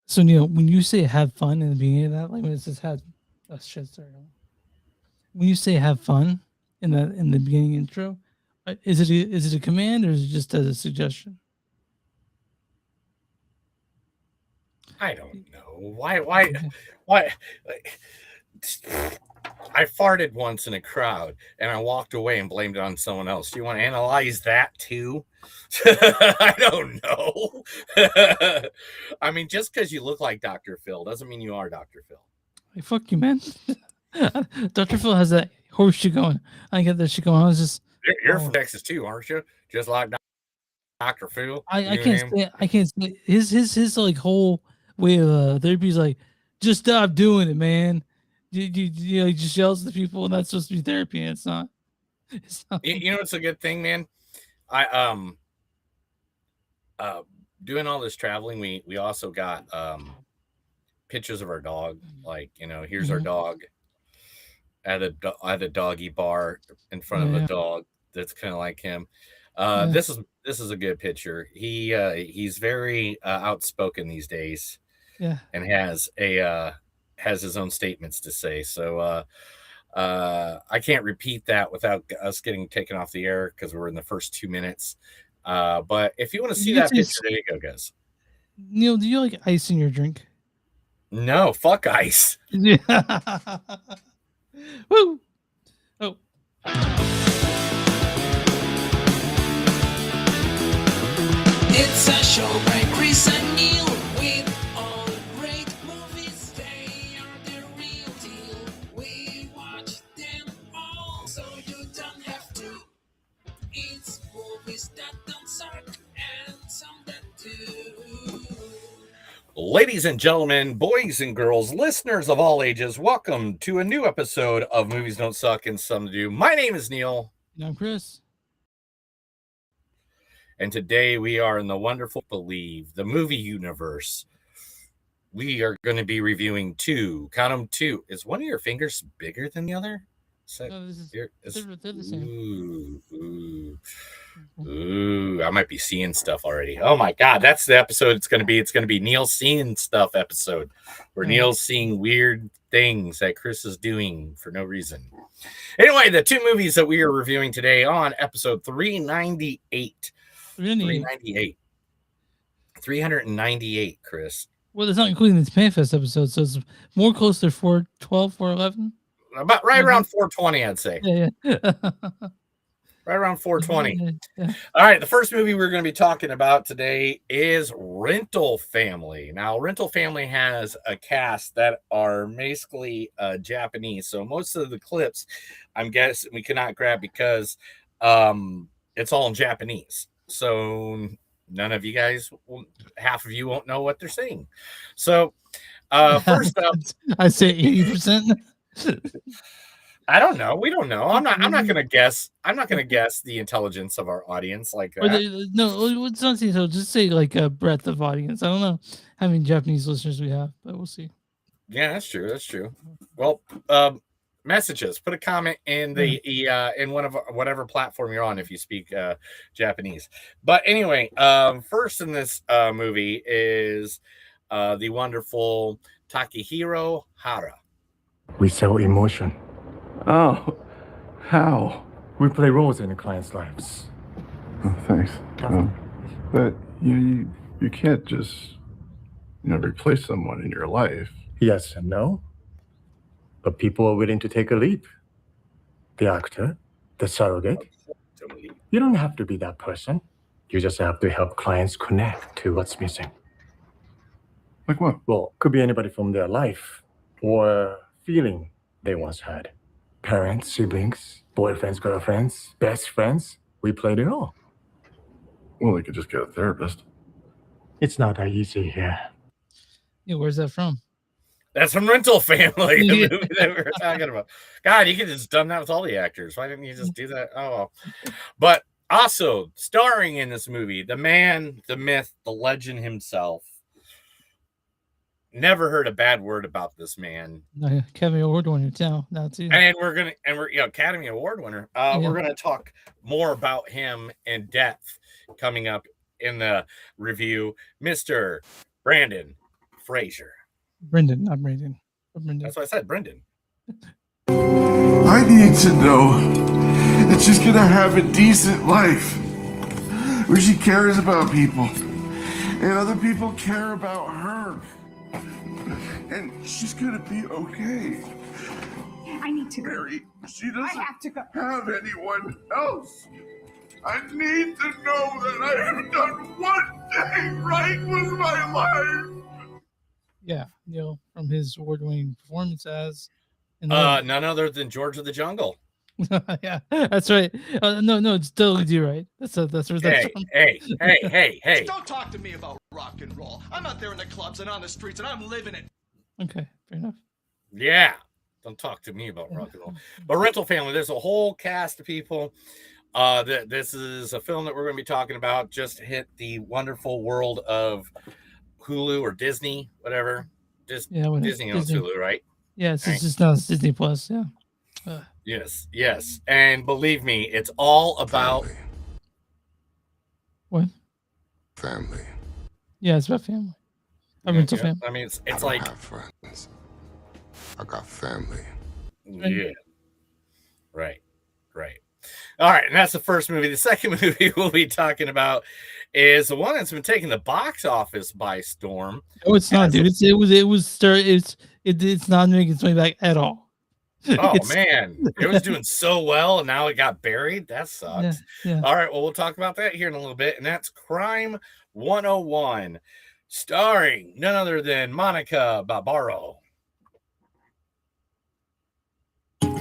So Neil, when you say have fun in the beginning of that, like when it says have, oh shit, sorry. When you say have fun in the beginning intro, is it a command or is it just a suggestion? I don't know why. I farted once in a crowd and I walked away and blamed it on someone else. Do you want to analyze that too? I don't know. I mean, just because you look like Dr. Phil doesn't mean you are Dr. Phil. Hey, fuck you, man. Dr. Phil has that horse shit going. I get that shit going. I was just You're from Texas too, aren't you? Just like Dr. Phil. I can't say his like whole way of therapy is like, just stop doing it, man. You know, he just yells at the people, and that's supposed to be therapy, and it's not. It's not. You know, it's a good thing, man. I doing all this traveling, we also got pictures of our dog. Like, you know, here's our dog at a doggy bar in front of a dog that's kind of like him. This is a good picture. He's very outspoken these days. Yeah. And has his own statements to say. So I can't repeat that without us getting taken off the air because we're in the first 2 minutes. But if you want to see that picture, there you go, guys. Neil, do you like ice in your drink? No, fuck ice. Yeah. Woo. Oh. It's a show by Chris and Neil with all great movies. They are the real deal. We watch them all, so you don't have to. It's movies that don't suck and some that do. Ladies and gentlemen, boys and girls, listeners of all ages, welcome to a new episode of Movies Don't Suck and Some Do. My name is Neil. And I'm Chris. And today we are in the wonderful Believe, the movie universe. We are going to be reviewing two. Count them two. Is one of your fingers bigger than the other? No, they're the same. Ooh, I might be seeing stuff already. Oh my God, that's the episode it's going to be. It's going to be Neil seeing stuff episode where Neil's seeing weird things that Chris is doing for no reason. Anyway, the two movies that we are reviewing today on episode 398. 398, Chris. Well, it's not including the Panfest episode, so it's more close to 412, 411. About right around 420, I'd say. Yeah. Right around 420. Yeah. All right, the first movie we're going to be talking about today is Rental Family. Now, Rental Family has a cast that are basically Japanese, so most of the clips, I'm guessing, we cannot grab because it's all in Japanese. So none of you guys, half of you won't know what they're saying. So first up, I say 80%. I don't know. We don't know. I'm not going to guess. I'm not going to guess the intelligence of our audience like that. No, it's not saying so. Just say like a breadth of audience. I don't know how many Japanese listeners we have, but we'll see. Yeah, that's true. That's true. Well, messages. Put a comment in the in one of whatever platform you're on if you speak Japanese. But anyway, first in this movie is the wonderful Takehiro Hara. We sell emotion. Oh, how? We play roles in the clients' lives. Oh, thanks. But you can't just replace someone in your life. Yes and no. But people are willing to take a leap. The actor, the surrogate. You don't have to be that person. You just have to help clients connect to what's missing. Like what? Well, could be anybody from their life or feeling they once had. Parents, siblings, boyfriends, girlfriends, best friends. We played it all. Well, they could just get a therapist. It's not that easy here. Yeah, where's that from? That's from Rental Family, the Yeah. movie that we were talking about. God, you could have just done that with all the actors. Why didn't you just do that? Oh, well. But also starring in this movie, the man, the myth, the legend himself. Never heard a bad word about this man. Academy Award winner now too. And we're Academy Award winner. We're gonna talk more about him in depth coming up in the review. Mr. Brandon Fraser. Brendan, not Brandon. But Brendan. That's what I said, Brendan. I need to know that she's gonna have a decent life where she cares about people and other people care about her. And she's gonna be okay. I need to go. Mary, she doesn't I have to go. have anyone else. I need to know that I have done one thing right with my life. Yeah, from his award-winning performance as. None other than George of the Jungle. Yeah, that's right. No, it's totally you right. That's where that's Hey, from. hey. Don't talk to me about rock and roll. I'm out there in the clubs and on the streets and I'm living it. Okay, fair enough. Yeah. Don't talk to me about rock and roll. But Rental Family, there's a whole cast of people. This is a film that we're going to be talking about. Just hit the wonderful world of Hulu or Disney, whatever. Yeah, whatever. Disney owns Hulu, right? Yeah, it's Right. just now it's Disney Plus. Yeah. Yes. And believe me, it's all about Family. What? Family. Yeah, it's about family. Rental family. I mean, I it's don't like have friends. I got family. yeah. Right. All right, and that's the first movie. The second movie we'll be talking about is the one that's been taking the box office by storm. No, it's not, dude. It's not making its money back at all. Oh It's- man, it was doing so well, and now it got buried. That sucks. Yeah. All right, well, we'll talk about that here in a little bit, and that's Crime 101, starring none other than Monica Barbaro.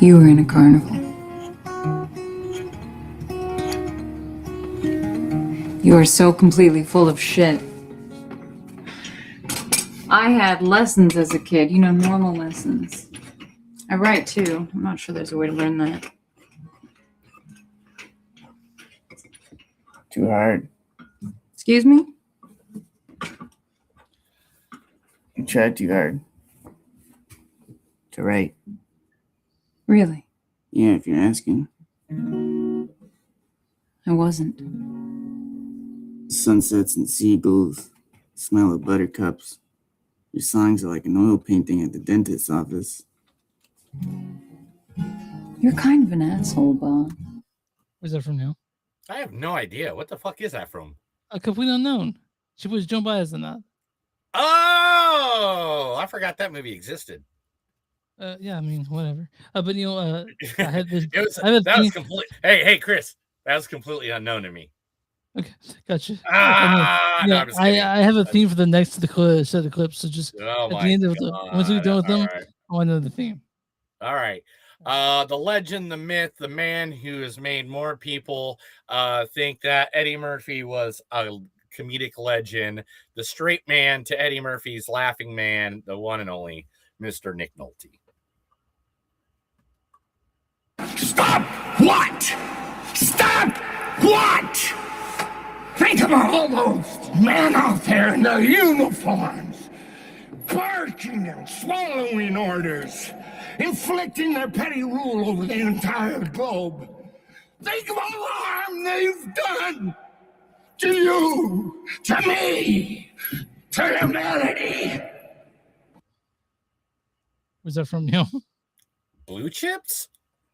You were in a carnival. You are so completely full of shit. I had lessons as a kid, normal lessons. I write too. I'm not sure there's a way to learn that. Too hard. Excuse me? You tried too hard to write. Really? Yeah, if you're asking. I wasn't. Sunsets and seagulls, smell of buttercups. Your songs are like an oil painting at the dentist's office. You're kind of an asshole, Bob. Where's that from now? I have no idea. What the fuck is that from? A complete unknown. She was Joan Baez in that. Oh, I forgot that movie existed. Yeah, I mean, whatever. But I had this. It was, I have a that was thing- complete. Hey, Chris, that was completely unknown to me. Okay, gotcha. No, I'm just kidding. I have a theme for the next set of clips. So just Oh at my the end of God. once we're done with them, All right. I want to know the theme. All right. The legend, the myth, the man who has made more people think that Eddie Murphy was a comedic legend, the straight man to Eddie Murphy's laughing man, the one and only Mr. Nick Nolte. Stop! What? Stop! What? Think of all those men out there in their uniforms, barking and swallowing orders, inflicting their petty rule over the entire globe. Think of all the harm they've done to you, to me, to humanity. Where's that from? Blue Chips?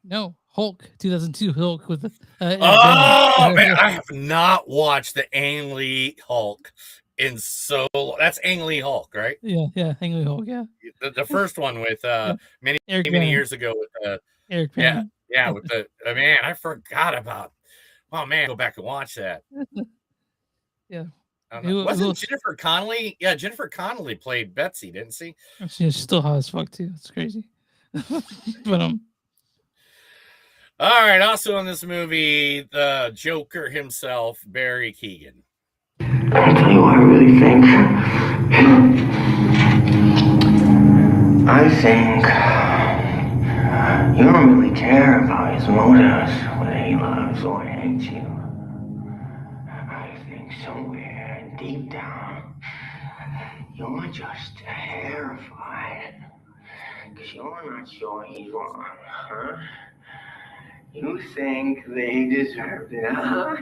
No, Hulk, 2002 Hulk with. Oh man, I have not watched the Ang Lee Hulk in so long. That's Ang Lee Hulk, right? Yeah, Ang Lee Hulk, yeah. The first one with many Eric many Bana. years ago with Eric yeah, Bana. yeah, with the man, I forgot about. Oh man, go back and watch that. Yeah. I don't know. Who- Wasn't who- Jennifer Connelly? Yeah, Jennifer Connelly played Betsy, didn't she? She's still hot as fuck too. It's crazy. But All right. Also in this movie, the Joker himself, Barry Keoghan. I'll tell you what I really think. I think you don't really care about his motives, whether he loves or hates you. I think somewhere deep down, you're just terrified. Because you're not sure he's wrong, huh? You think they deserved it, huh?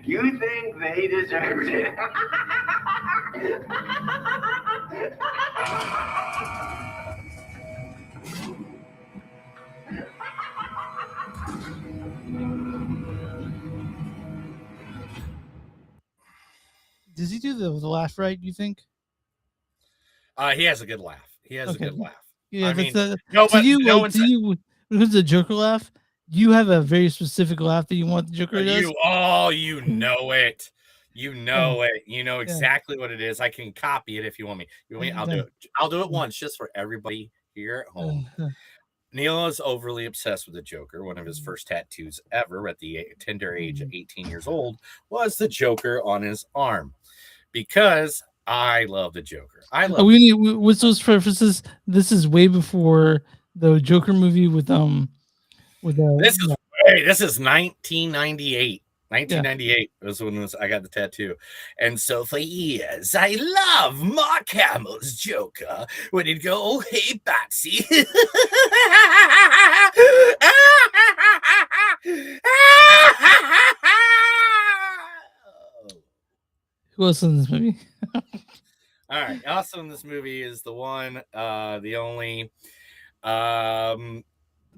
You think they deserved it. Does he do the laugh right, you think? He has a good laugh. He has a good laugh. Yeah, I but mean, the, no to one- you, no like, one's- to you, when it comes to the Joker laugh, you have a very specific laugh that you want the Joker to do. You know it. You know it. You know exactly what it is. I can copy it if you want me. You want me? I'll do it. I'll do it once just for everybody here at home. Neil is overly obsessed with the Joker. One of his first tattoos ever at the tender age of 18 years old was the Joker on his arm because I love the Joker. I love we need what's those references? This is way before the Joker movie with this is 1998. 1998 was when I got the tattoo. And so for years, I love Mark Hamill's Joker when he'd go, "Oh, hey, Batsy." Who else in this movie? All right. Also in this movie is the one, the only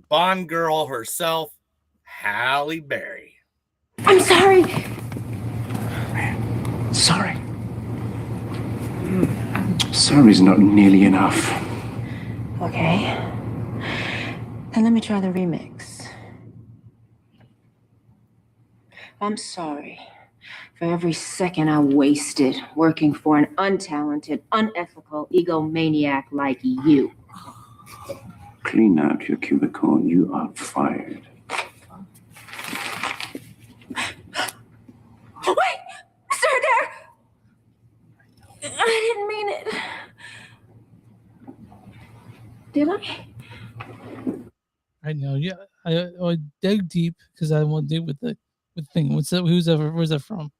Bond girl herself, Halle Berry. I'm sorry. Sorry. Sorry's not nearly enough. Okay. Then let me try the remix. I'm sorry for every second I wasted working for an untalented, unethical egomaniac like you. Clean out your cubicle and you are fired. Wait! Sir, there! I didn't mean it. Did I? I know. Yeah, I dig deep because I want to dig with the thing. What's that? Where's that from?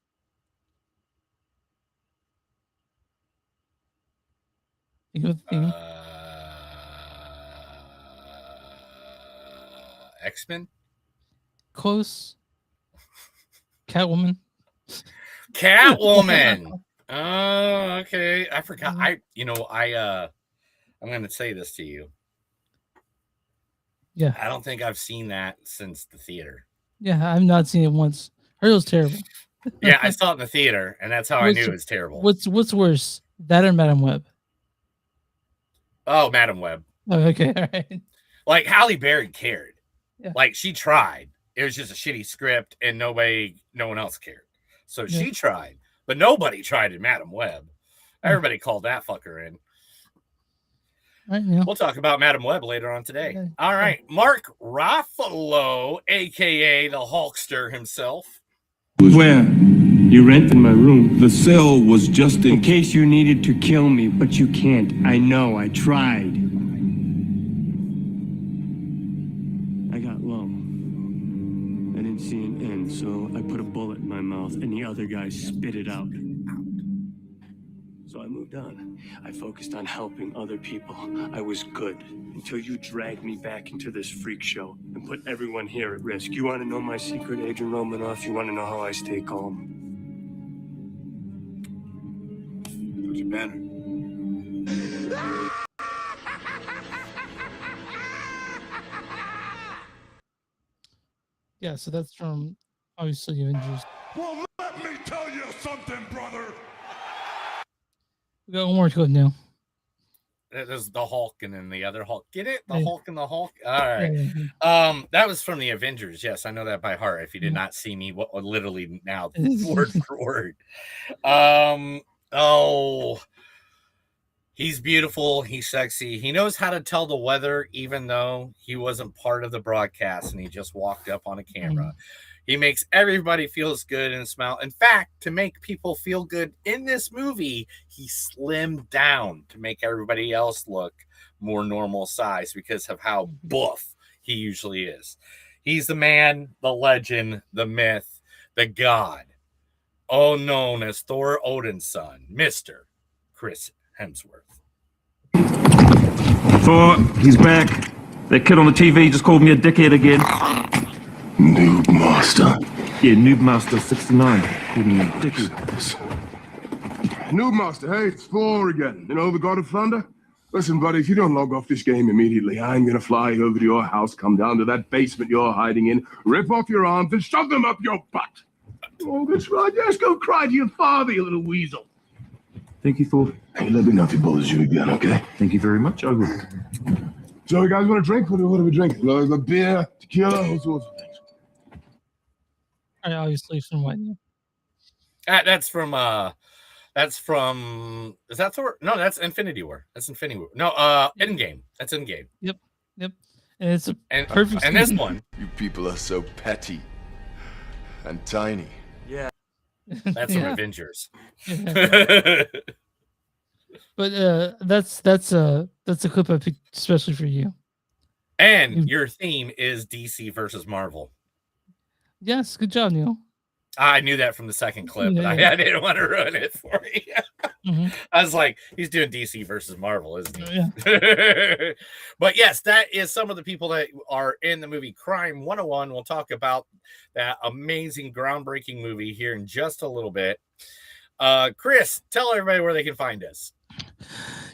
Think of the thing. X-Men? Close. Catwoman. Catwoman. Oh, okay. I forgot. I'm gonna say this to you. Yeah. I don't think I've seen that since the theater. Yeah, I've not seen it once. Heard it was terrible. Yeah, I saw it in the theater, and that's how I knew it was terrible. What's worse, that or Madam Web? Oh, Madam Web. Oh, okay, all right. Like Halle Berry cared. Yeah. Like she tried. It was just a shitty script, and no one else cared. So she tried, but nobody tried in Madam Web. Everybody called that fucker in. All right, yeah. We'll talk about Madam Web later on today. All right, Mark Ruffalo, aka the Hulkster himself. Where? You rented my room. The cell was just in case you needed to kill me, but you can't. I know, I tried. I got low. I didn't see an end, so I put a bullet in my mouth and the other guy spit it out. So I moved on. I focused on helping other people. I was good until you dragged me back into this freak show and put everyone here at risk. You want to know my secret, Adrian Romanoff? You want to know how I stay calm? Dr. Banner. Yeah, so that's from obviously Avengers. Well, let me tell you something, brother. We got one more to go now. There's the Hulk and then the other Hulk. Get it? The Hulk and the Hulk. All right. Yeah. That was from the Avengers. Yes, I know that by heart. If you did not see me, literally now, word for word. He's beautiful. He's sexy. He knows how to tell the weather, even though he wasn't part of the broadcast and he just walked up on a camera. He makes everybody feels good and smile. In fact, to make people feel good in this movie, he slimmed down to make everybody else look more normal size because of how buff he usually is. He's the man, the legend, the myth, the god, all known as Thor Odin's son, Mr. Chris Hemsworth. Thor, he's back. That kid on the TV just called me a dickhead again. Noob Master. Yeah, Noob Master 69 called me a dickhead. Noob Master, hey, it's Thor again. You know, the God of Thunder? Listen, buddy, if you don't log off this game immediately, I'm gonna fly over to your house, come down to that basement you're hiding in, rip off your arms, and shove them up your butt. Oh, that's right. Yes, go cry to your father, you little weasel. Thank you, Thor. Hey, let me know if he bothers you again, okay? Thank you very much. I will. So, you guys want a drink? What are we drinking? A beer, tequila, all sorts of things. Obviously from what? That's from is that Thor? No, that's Infinity War. That's Infinity War. No, Endgame. That's Endgame. Yep. And it's a And perfect. and this season. one, You people are so petty and tiny. Yeah. that's from Yeah. Avengers. But that's a clip I picked especially for you. And your theme is DC versus Marvel. Yes, good job, Neil. I knew that from the second clip, but Yeah. I didn't want to ruin it for you. Mhm. I was like, he's doing DC versus Marvel, isn't he? Yeah. But yes, that is some of the people that are in the movie Crime 101. We'll talk about that amazing, groundbreaking movie here in just a little bit. Chris, tell everybody where they can find us.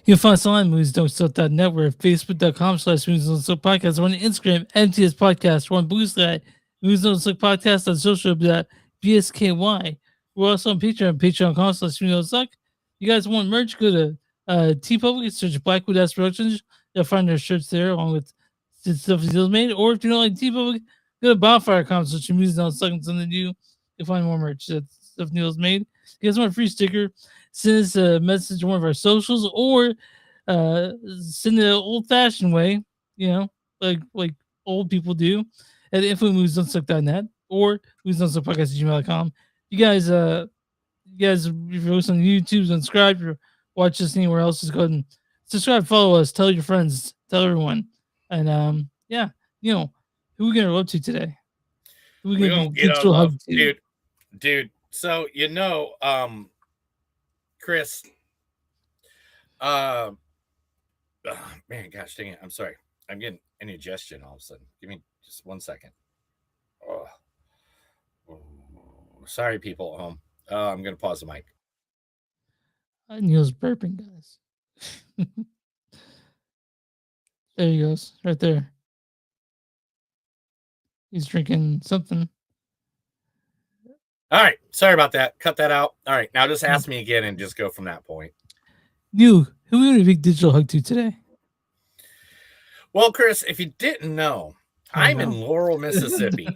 You can find us online, moviesdon'tsuck.net. We're at facebook.com/moviesdon'tsuck podcast. We're on Instagram, MTS Podcast. We're on Boostlet, Movies Don't Suck Podcast, on social media, BSKY. We're also on Patreon, patreon.com/moviesdon'tsuck. You guys want merch, go to TeePublic, search Blackwood Ass Productions. You'll find their shirts there along with stuff Neil's made. Or if you don't like TeePublic, go to bonfire.com, search Movies Don't Suck and something to do. You'll find more merch that stuff Neil's made. If you guys want a free sticker, send us a message on one of our socials or send it the old-fashioned way, like old people do, at info@moviesdon'tsuck.net or moviesdon'tsuckpodcast@gmail.com. You guys, if you're listening on YouTube, subscribe. If you're watching this anywhere else, just go ahead and subscribe, follow us, tell your friends, tell everyone. And who we gonna love to today? Who We're gonna be get our digital love, hug to? dude. So Chris, man, gosh dang it, I'm sorry. I'm getting indigestion all of a sudden. Give me just 1 second. Oh, sorry, people at home. I'm gonna pause the mic. Neil's burping, guys. There he goes, right there. He's drinking something. All right, sorry about that. Cut that out. All right, now just ask me again and just go from that point. Neil, who are we gonna big digital hug to today? Well, Chris, if you didn't know, I'm in Laurel, Mississippi,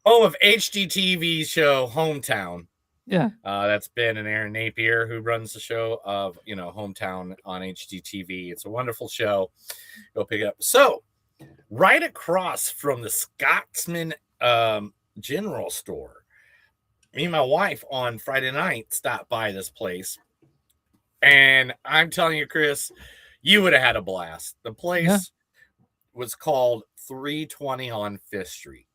home of HGTV's show Hometown. Yeah. That's Ben and Aaron Napier who runs the show of Hometown on HGTV. It's a wonderful show. Go pick it up. So, right across from the Scotsman General Store, me and my wife on Friday night stopped by this place, and I'm telling you, Chris, you would have had a blast. The place was called 320 on Fifth Street.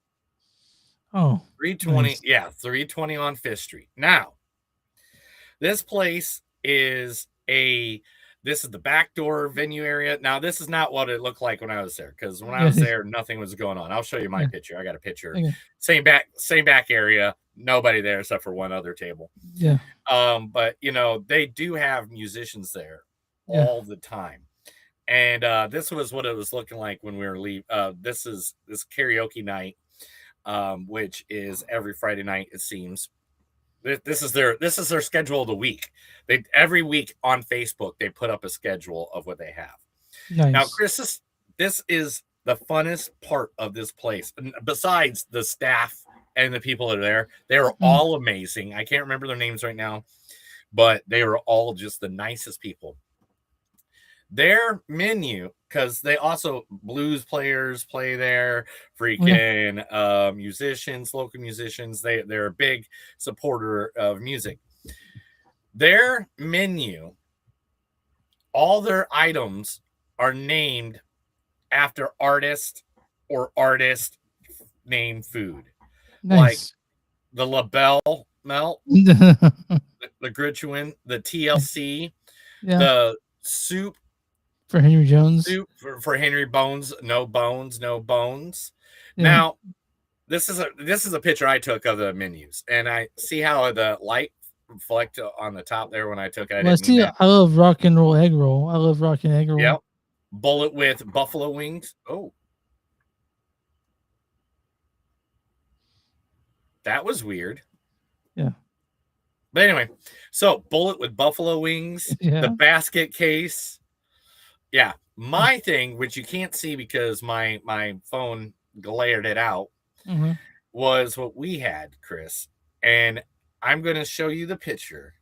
Oh, 320, nice. yeah, 320 on Fifth Street. Now, this place is this is the backdoor venue area. Now, this is not what it looked like when I was there, because when I was there, nothing was going on. I'll show you my picture. I got a picture. Okay. Same back area. Nobody there except for one other table. Yeah. But they do have musicians there Yeah. all the time. And this was what it was looking like when we were leaving. This is this karaoke night, which is every Friday night, it seems. This is their schedule of the week. Every week on Facebook they put up a schedule of what they have. Nice. Now, Chris, this is the funnest part of this place. And besides the staff and the people that are there, they are all amazing. I can't remember their names right now, but they were all just the nicest people. Their menu, because they also blues players play there, freaking musicians, local musicians. They're a big supporter of music. Their menu, all their items are named after artist or artist named food. Nice. Like the LaBelle Melt, the Gritchuin, the TLC, Yeah. the soup For Henry Jones. soup for Henry Bones, no bones, no bones. Yeah. Now, this is a picture I took of the menus, and I see how the light reflect on the top there when I took it. I Well, I didn't mean see. that. I love rock and roll egg roll. I love rock and egg roll. Yep. Bullet with buffalo wings. Oh. That was weird. Yeah. But anyway, so bullet with buffalo wings, Yeah. the basket case. Yeah. My thing, which you can't see because my phone glared it out, Mhm. was what we had, Chris. And I'm going to show you the picture,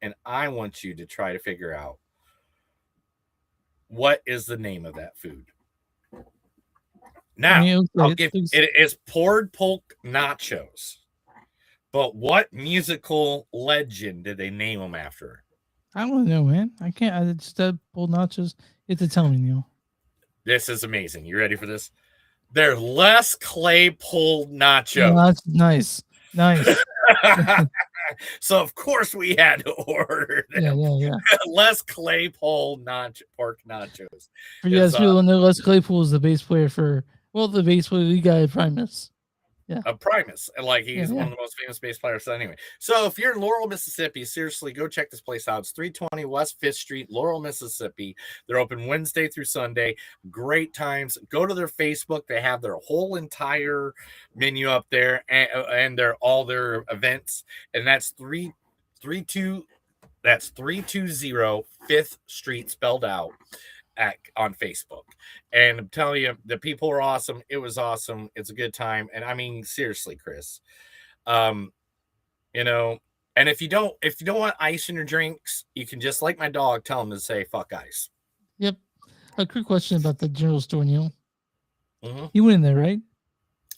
and I want you to try to figure out what is the name of that food. Now, it looks I'll like give, it's- it is poured pork nachos. But what musical legend did they name them after? I don't know, man. I can't. I just pulled nachos. You have to tell me, Neil. This is amazing. You ready for this? They're Les Claypool nachos. Oh, that's nice. Nice. So of course we had to order them. Yeah. Les Claypool pork nachos. For you guys It's, who don't know, Les Claypool is the bass player for the bass player we got at Primus. Yeah. A Primus, and like he's Yeah, one yeah. of the most famous bass players. So anyway, so if you're in Laurel, Mississippi, seriously go check this place out. It's 320 West 5th Street, Laurel, Mississippi. They're open Wednesday through Sunday. Great times. Go to their Facebook. They have their whole entire menu up there, and all their events. And that's 320 5th Street spelled out on Facebook. And I'm telling you, the people are awesome. It was awesome. It's a good time. And I mean, seriously, Chris, and if you don't want ice in your drinks, you can just, like my dog, tell them to say fuck ice. Yep. A quick question about the general store, Neil. Mhm. You went in there, right?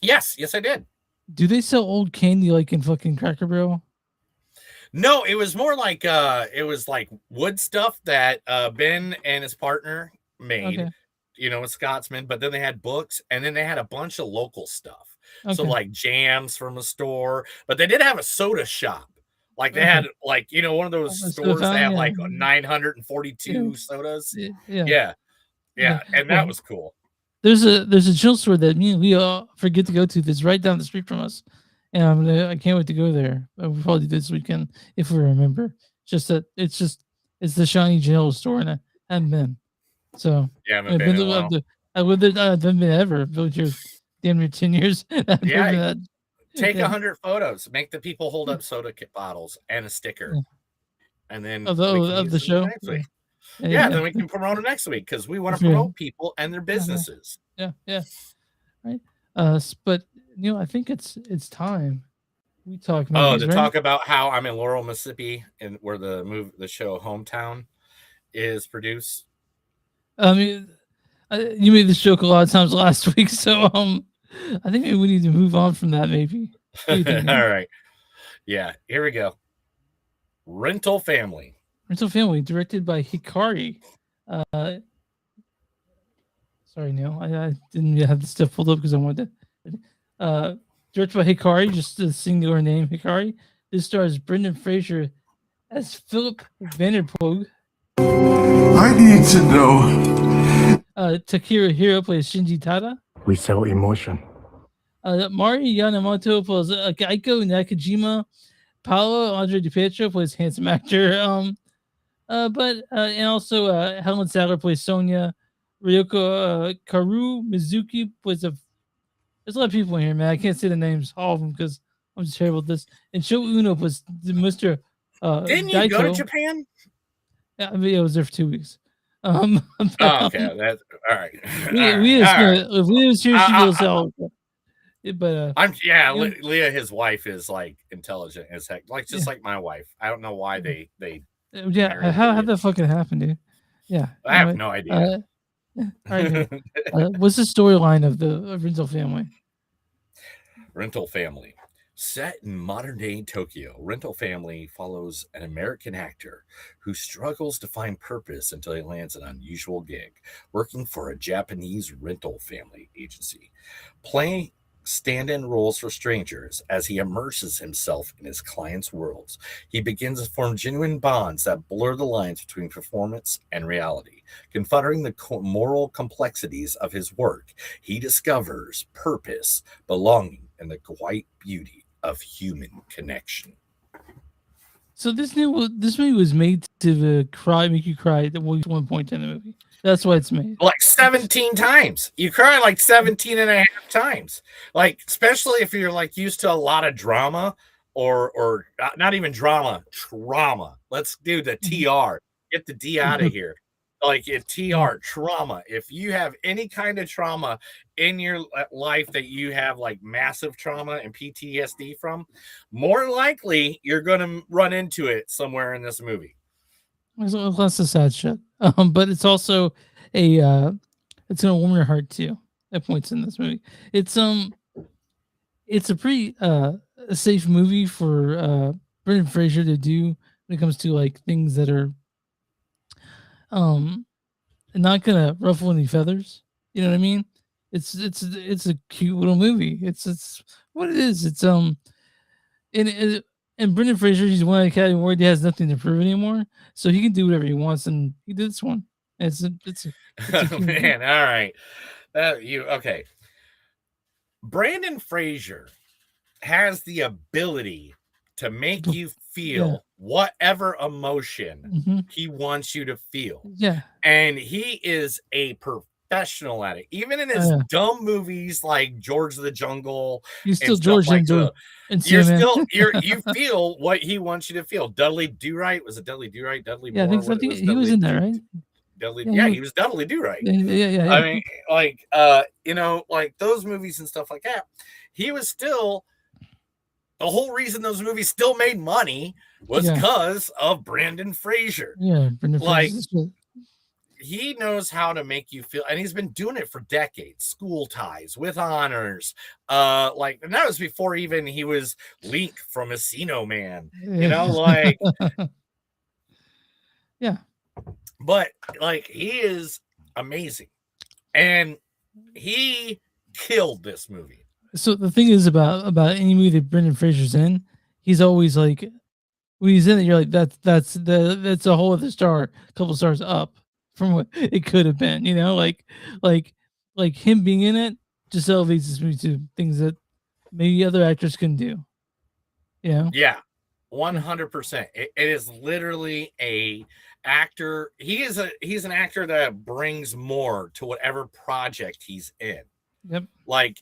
Yes, I did. Do they sell old candy like in fucking Cracker Barrel? No, it was more like it was like wood stuff that Ben and his partner made. Okay. A Scotsman, but then they had books, and then they had a bunch of local stuff. So Okay. like jams from a store, but they did have a soda shop. Like they Okay. had like one of those A soda stores that fountain, have yeah. like 942 sodas. Yeah. Yeah, and that was cool. There's a chill store that me and Leo forget to go to that's right down the street from us, and I can't wait to go there. We'll probably do this weekend if we remember. It's the shiny general store, and I haven't been. So Yeah, I haven't been in a while. I lived there. I haven't been ever. I've lived here damn near 10 years. I've never Yeah, been that- Take yeah. 100 photos. Make the people hold up soda bottles and a sticker, Yeah. and then Of we can the use it show. next week. Yeah, Yeah, then we can promote it next week because we want to Yeah. promote people and their businesses. Yeah. Right. But I think it's time we talk. Oh, movies, to right? talk about how I'm in Laurel, Mississippi, and where the show Hometown is produced. I mean, you made this joke a lot of times last week, so I think maybe we need to move on from that. Maybe. What do you think, All Neil? right. Yeah, here we go. Rental Family. Rental Family, directed by Hikari. Sorry, Neil. I didn't have the stuff pulled up because I wanted to. Directed by Hikari, just a singular name, Hikari. This stars Brendan Fraser as Philip Vanderpool. I need to know. Takira Hiro plays Shinji Tada. We sell emotion. Mari Yamamoto plays Gaiko Nakajima. Paolo Andre DiPietro plays handsome actor. And also Helen Sadler plays Sonia. Ryoko Karu Mizuki plays there's a lot of people in here, man. I can't say the names, all of them, because I'm just terrible at this. And Sho Uno plays Mr. Didn't you go to Daito. Japan? Yeah, I mean, I was there for 2 weeks. Oh, okay. That's all right. If Leah was here, she will sell. But Leah, his wife, is like intelligent as heck, like just like my wife. I don't know why they yeah, married how Leah. that fucking happened, dude? Yeah. I have anyway, no idea. All right. What's the storyline of the Rental family? Rental Family. Set in modern day Tokyo, Rental Family follows an American actor who struggles to find purpose until he lands an unusual gig working for a Japanese rental family agency. Playing stand-in roles for strangers as he immerses himself in his clients' worlds, he begins to form genuine bonds that blur the lines between performance and reality. Confronting the moral complexities of his work, he discovers purpose, belonging, and the quiet beauty of human connection. So this movie was made to make you cry at least one point in the movie. That's why it's made. Like 17 times. You cry like 17 and a half times. Like, especially if you're like used to a lot of drama or not even drama, trauma. Let's do the TR. Get the D out of here. Like TR, trauma. If you have any kind of trauma in your life that you have like massive trauma and PTSD from, more likely you're going to run into it somewhere in this movie. There's lots of sad shit. But it's also it's gonna warm your heart too at points in this movie. It's a pretty a safe movie for Brendan Fraser to do when it comes to like things that are not gonna ruffle any feathers. You know what I mean? It's a cute little movie. It's what it is. It's and Brendan Fraser, he's won an Academy Award. He has nothing to prove anymore, so he can do whatever he wants, and he did this one. It's a Oh, man, all right. Okay. Brandon Fraser has the ability to make you feel whatever emotion he wants you to feel. Yeah. And he is a professional at it. Even in his dumb movies like George of the Jungle, He's still and George stuff like and that, you're still you feel what he wants you to feel. Dudley Do-Right, was it Dudley Do-Right? Dudley Yeah, I Moore? think he was in there, right? Dudley, Yeah, he was Dudley Do-Right. Yeah. I mean, like like those movies and stuff like that. He was still the whole reason those movies still made money was because of Brandon Fraser. Yeah, Brendan Like Fraser. he knows how to make you feel, and he's been doing it for decades. School Ties, With Honors, and that was before even he was Link from Encino Man. You know, like yeah. But like he is amazing, and he killed this movie. So the thing is about any movie that Brendan Fraser's in, he's always like, when he's in it, you're like, that's a whole other star, a couple stars up from what it could have been. You know, like him being in it just elevates this movie to things that maybe other actors can do. You know? Yeah, 100%. It is literally a actor. He's an actor that brings more to whatever project he's in. Yep. Like,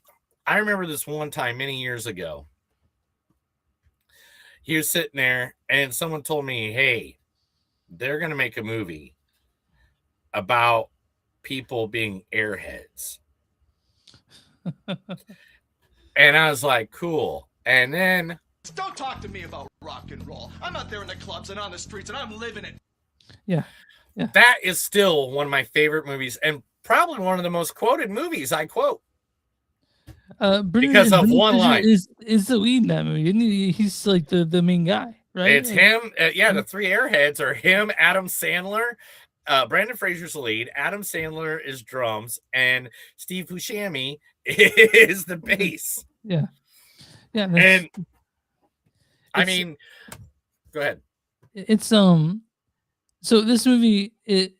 I remember this one time many years ago. He was sitting there and someone told me, hey, they're going to make a movie about people being airheads. And I was like, cool. And then Don't talk to me about rock and roll. I'm out there in the clubs and on the streets and I'm living it. Yeah. That is still one of my favorite movies and probably one of the most quoted movies I quote. Because of one line. Is the lead in that movie, isn't he? He's like the main guy, right? It's him. The three airheads are him, Adam Sandler, Brandon Fraser's the lead, Adam Sandler is drums, and Steve Buscemi is the bass. Yeah. And I mean, go ahead. It's so this movie it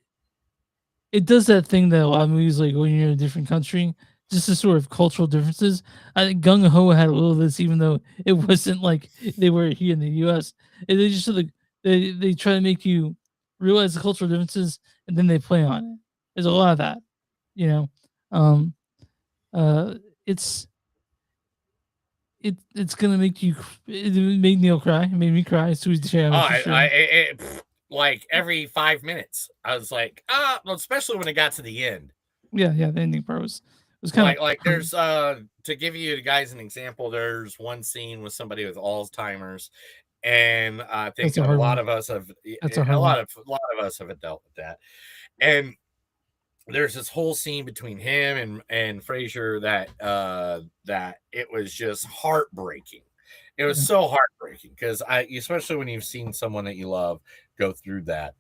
does that thing that a lot of movies, like when you're in a different country, just the sort of cultural differences. I think Gung Ho had a little of this, even though it wasn't like they were here in the U.S. And they just sort of they try to make you realize the cultural differences, and then they play on it. There's a lot of that, you know. It's gonna make you. It made Neil cry. It made me cry. Sweet Channel. Like every 5 minutes, I was like, well, especially when it got to the end. Yeah, the ending part was kind of like there's to give you guys an example. There's one scene with somebody with Alzheimer's, and I think That's a a hard lot one. of us have That's a a hard lot one. of us have dealt with that. And there's this whole scene between him and Frasier that it was just heartbreaking. It was Yeah. so heartbreaking because especially when you've seen someone that you love go through that,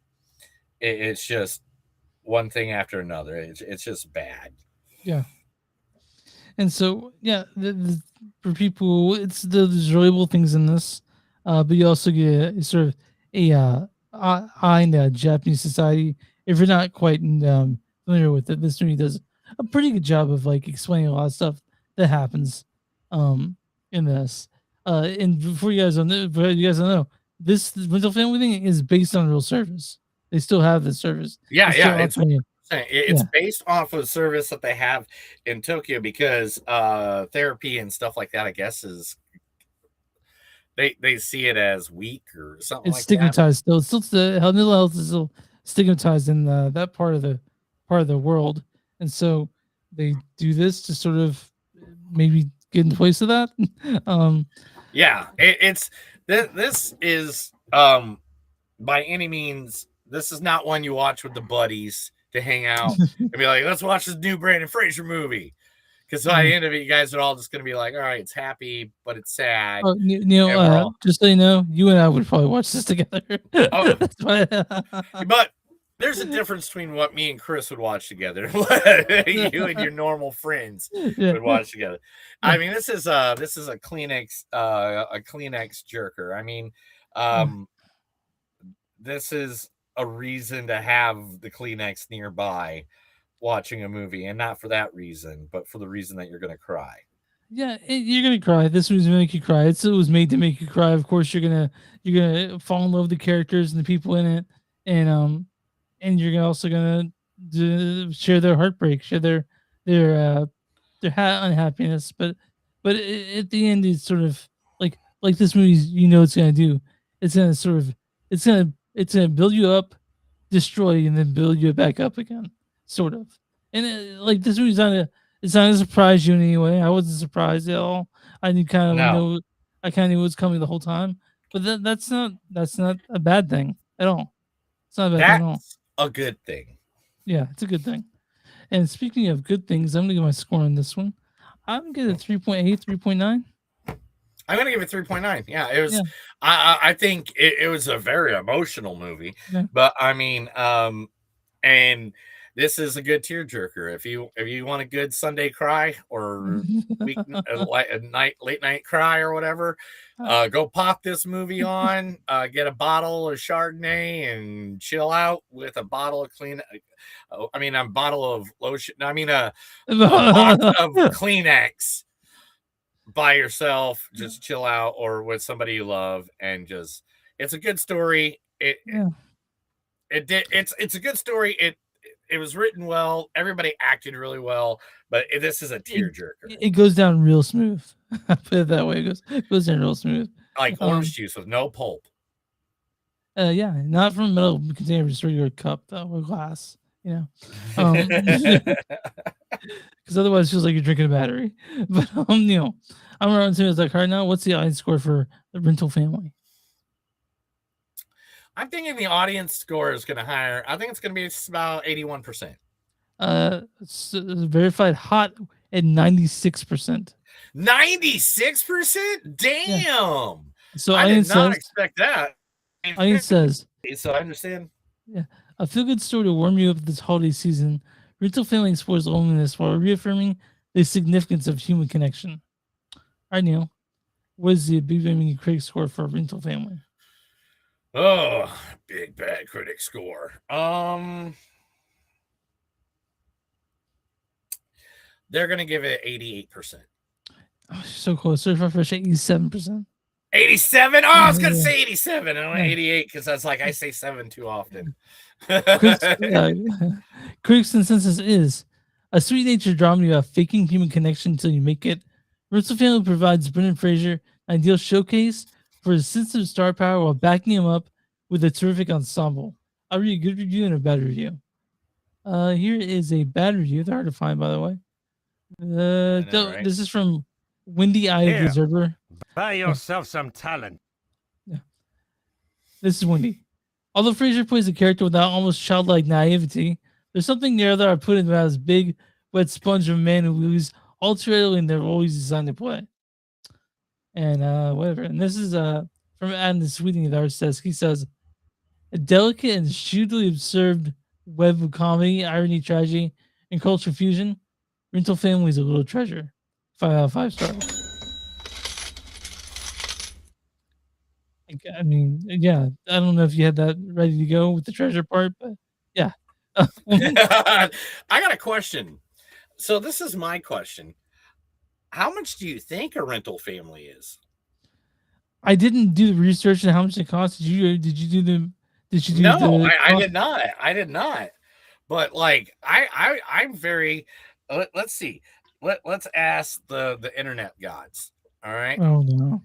it's just one thing after another. It's just bad. Yeah. And so, yeah, for people, there's relatable things in this, but you also get a sort of a eye in Japanese society. If you're not quite familiar with it, this movie does a pretty good job of like explaining a lot of stuff that happens in this. And before you guys don't know, this rental family thing is based on real service. They still have this service. Yeah, They still it's offer it. it's Yeah. based off of service that they have in Tokyo because therapy and stuff like that, I guess, is they see it as weak or something It's like that. stigmatized still. It's still mental health is still stigmatized in that part of the world, and so they do this to sort of maybe get in place of that. Yeah, this is by any means, this is not one you watch with the buddies to hang out and be like, let's watch this new Brandon Fraser movie. Because by the end of it, you guys are all just going to be like, all right, it's happy, but it's sad. Oh, Neil, And we're all- just so you know, you and I would probably watch this together. Oh. That's why. But there's a difference between what me and Chris would watch together, and what you and your normal friends Yeah. would watch together. I mean, this is a Kleenex jerker. I mean, this is a reason to have the Kleenex nearby watching a movie, and not for that reason, but for the reason that you're going to cry. Yeah, you're gonna cry. This movie's gonna make you cry. It was made to make you cry. Of course, you're gonna fall in love with the characters and the people in it, and you're also gonna share their heartbreak, share their unhappiness. But at the end, it's sort of like this movie. It's gonna do. It's gonna sort of it's gonna build you up, destroy, and then build you back up again, sort of. And like this movie's it's not a surprise you in any way. I wasn't surprised at all. I knew kind of No. knew it was coming the whole time. But that's not a bad thing at all. It's not a bad thing at all. That's a good thing. Yeah, it's a good thing. And speaking of good things, I'm gonna give my score on this one. I'm gonna get a 3.8, 3.9. I'm gonna give it 3.9. Yeah, it was. Yeah. I think it was a very emotional movie, Yeah. but I mean, and this is a good tearjerker. If you want a good Sunday cry or late night cry or whatever, go pop this movie on. Get a bottle of Chardonnay and chill out with a bottle of a bottle of lotion. I mean, a box of Kleenex by yourself. Just chill out, or with somebody you love, and it's a good story. It's a good story. It was written well. Everybody acted really well, but this is a tearjerker. It goes down real smooth. Put it that way. It goes down real smooth. Like orange juice with no pulp. Yeah, not from a metal container, just regular cup though, or glass. Because otherwise it feels like you're drinking a battery. But I'm around to like right now. What's the audience score for the rental family? I'm thinking the audience score is going to higher. I think it's going to be about 81%. It's verified hot at 96%. 96%? Damn. Yeah. So I did not expect that. Audience says. So I understand. Yeah, a feel-good story to warm you up this holiday season. Rental family explores loneliness while reaffirming the significance of human connection. All right, Neil, what is the Big Bang critic score for Rental Family? Oh, big bad critic score. They're gonna give it 88%. Oh, so close. Certified Fresh 87%. 87? Oh, I was gonna Yeah. say 87. I went 88 because that's like I say 7 too often. Critics' consensus is a sweet-natured drama about faking human connection until you make it. Rental Family provides Brendan Fraser an ideal showcase for his sensitive star power while backing him up with a terrific ensemble. I'll read a good review and a bad review. Here is a bad review. They're hard to find, by the way. This is from Windy Eye Here. Observer. Buy yourself some talent. This is Wendy. Although Fraser plays a character without almost childlike naivety, there's something there that I put in about his big, wet sponge of a man who lives ultimately in the role he's designed to play. And whatever. And this is from Adam Sweeting at Art's Desk. He says, a delicate and shrewdly observed web of comedy, irony, tragedy, and culture fusion. Rental Family is a little treasure. 5 out of 5 stars. I mean, yeah, I don't know if you had that ready to go with the treasure part, but yeah. I got a question. So this is my question. How much do you think a rental family is? I didn't do the research on how much it costs. Did you do the No, I did not. I did not. But like I'm very let's see. Let's ask the internet gods. All right. Oh no.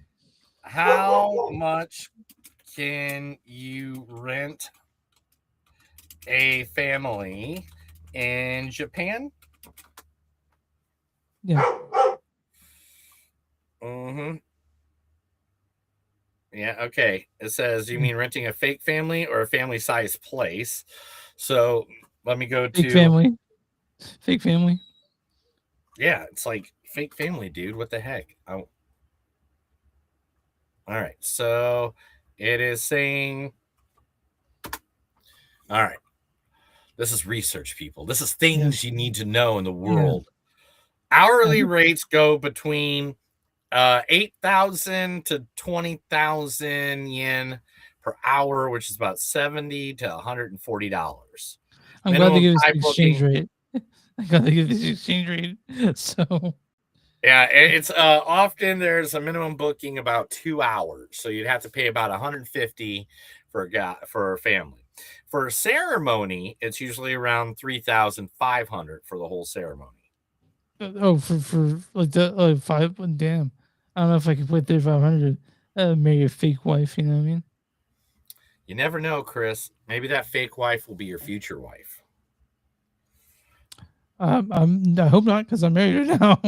How much can you rent a family in Japan? Yeah. Mm-hmm. Yeah, okay. It says, you mean renting a fake family or a family-sized place? So let me go to Fake family. Fake family. Yeah, it's like fake family, dude. What the heck? All right, so it is saying, all right, this is research, people. This is things you need to know in the world. Hourly rates go between 8,000 to 20,000 yen per hour, which is about $70 to $140. I'm glad they give us the exchange rate. I'm glad they give this exchange rate. So yeah, it's often there's a minimum booking about 2 hours, so you'd have to pay about 150 for a family. For a ceremony, it's usually around 3,500 for the whole ceremony. Oh, for like the 5. Damn, I don't know if I could put 3,500. Marry a fake wife. You know what I mean? You never know, Chris. Maybe that fake wife will be your future wife. I hope not, because I'm married now.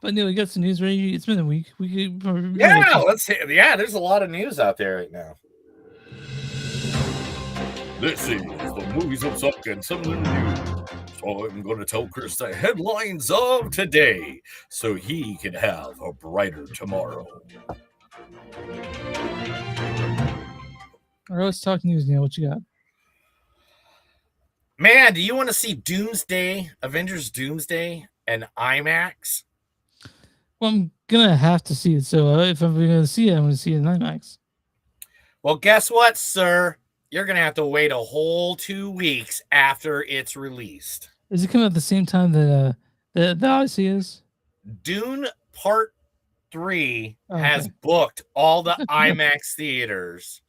But Neil, we got some news ready. It's been a week. Let's see. Yeah, there's a lot of news out there right now. This is the movies of Zuck and some little news. So I'm going to tell Chris the headlines of today so he can have a brighter tomorrow. All right, let's talk news, Neil. What you got? Man, do you want to see Doomsday, Avengers Doomsday, and IMAX? Well, I'm gonna have to see it. So if I'm gonna see it, I'm gonna see it in IMAX. Well, guess what, sir? You're gonna have to wait a whole 2 weeks after it's released. Is it coming at the same time that the Odyssey is? Dune Part 3 has booked all the IMAX theaters,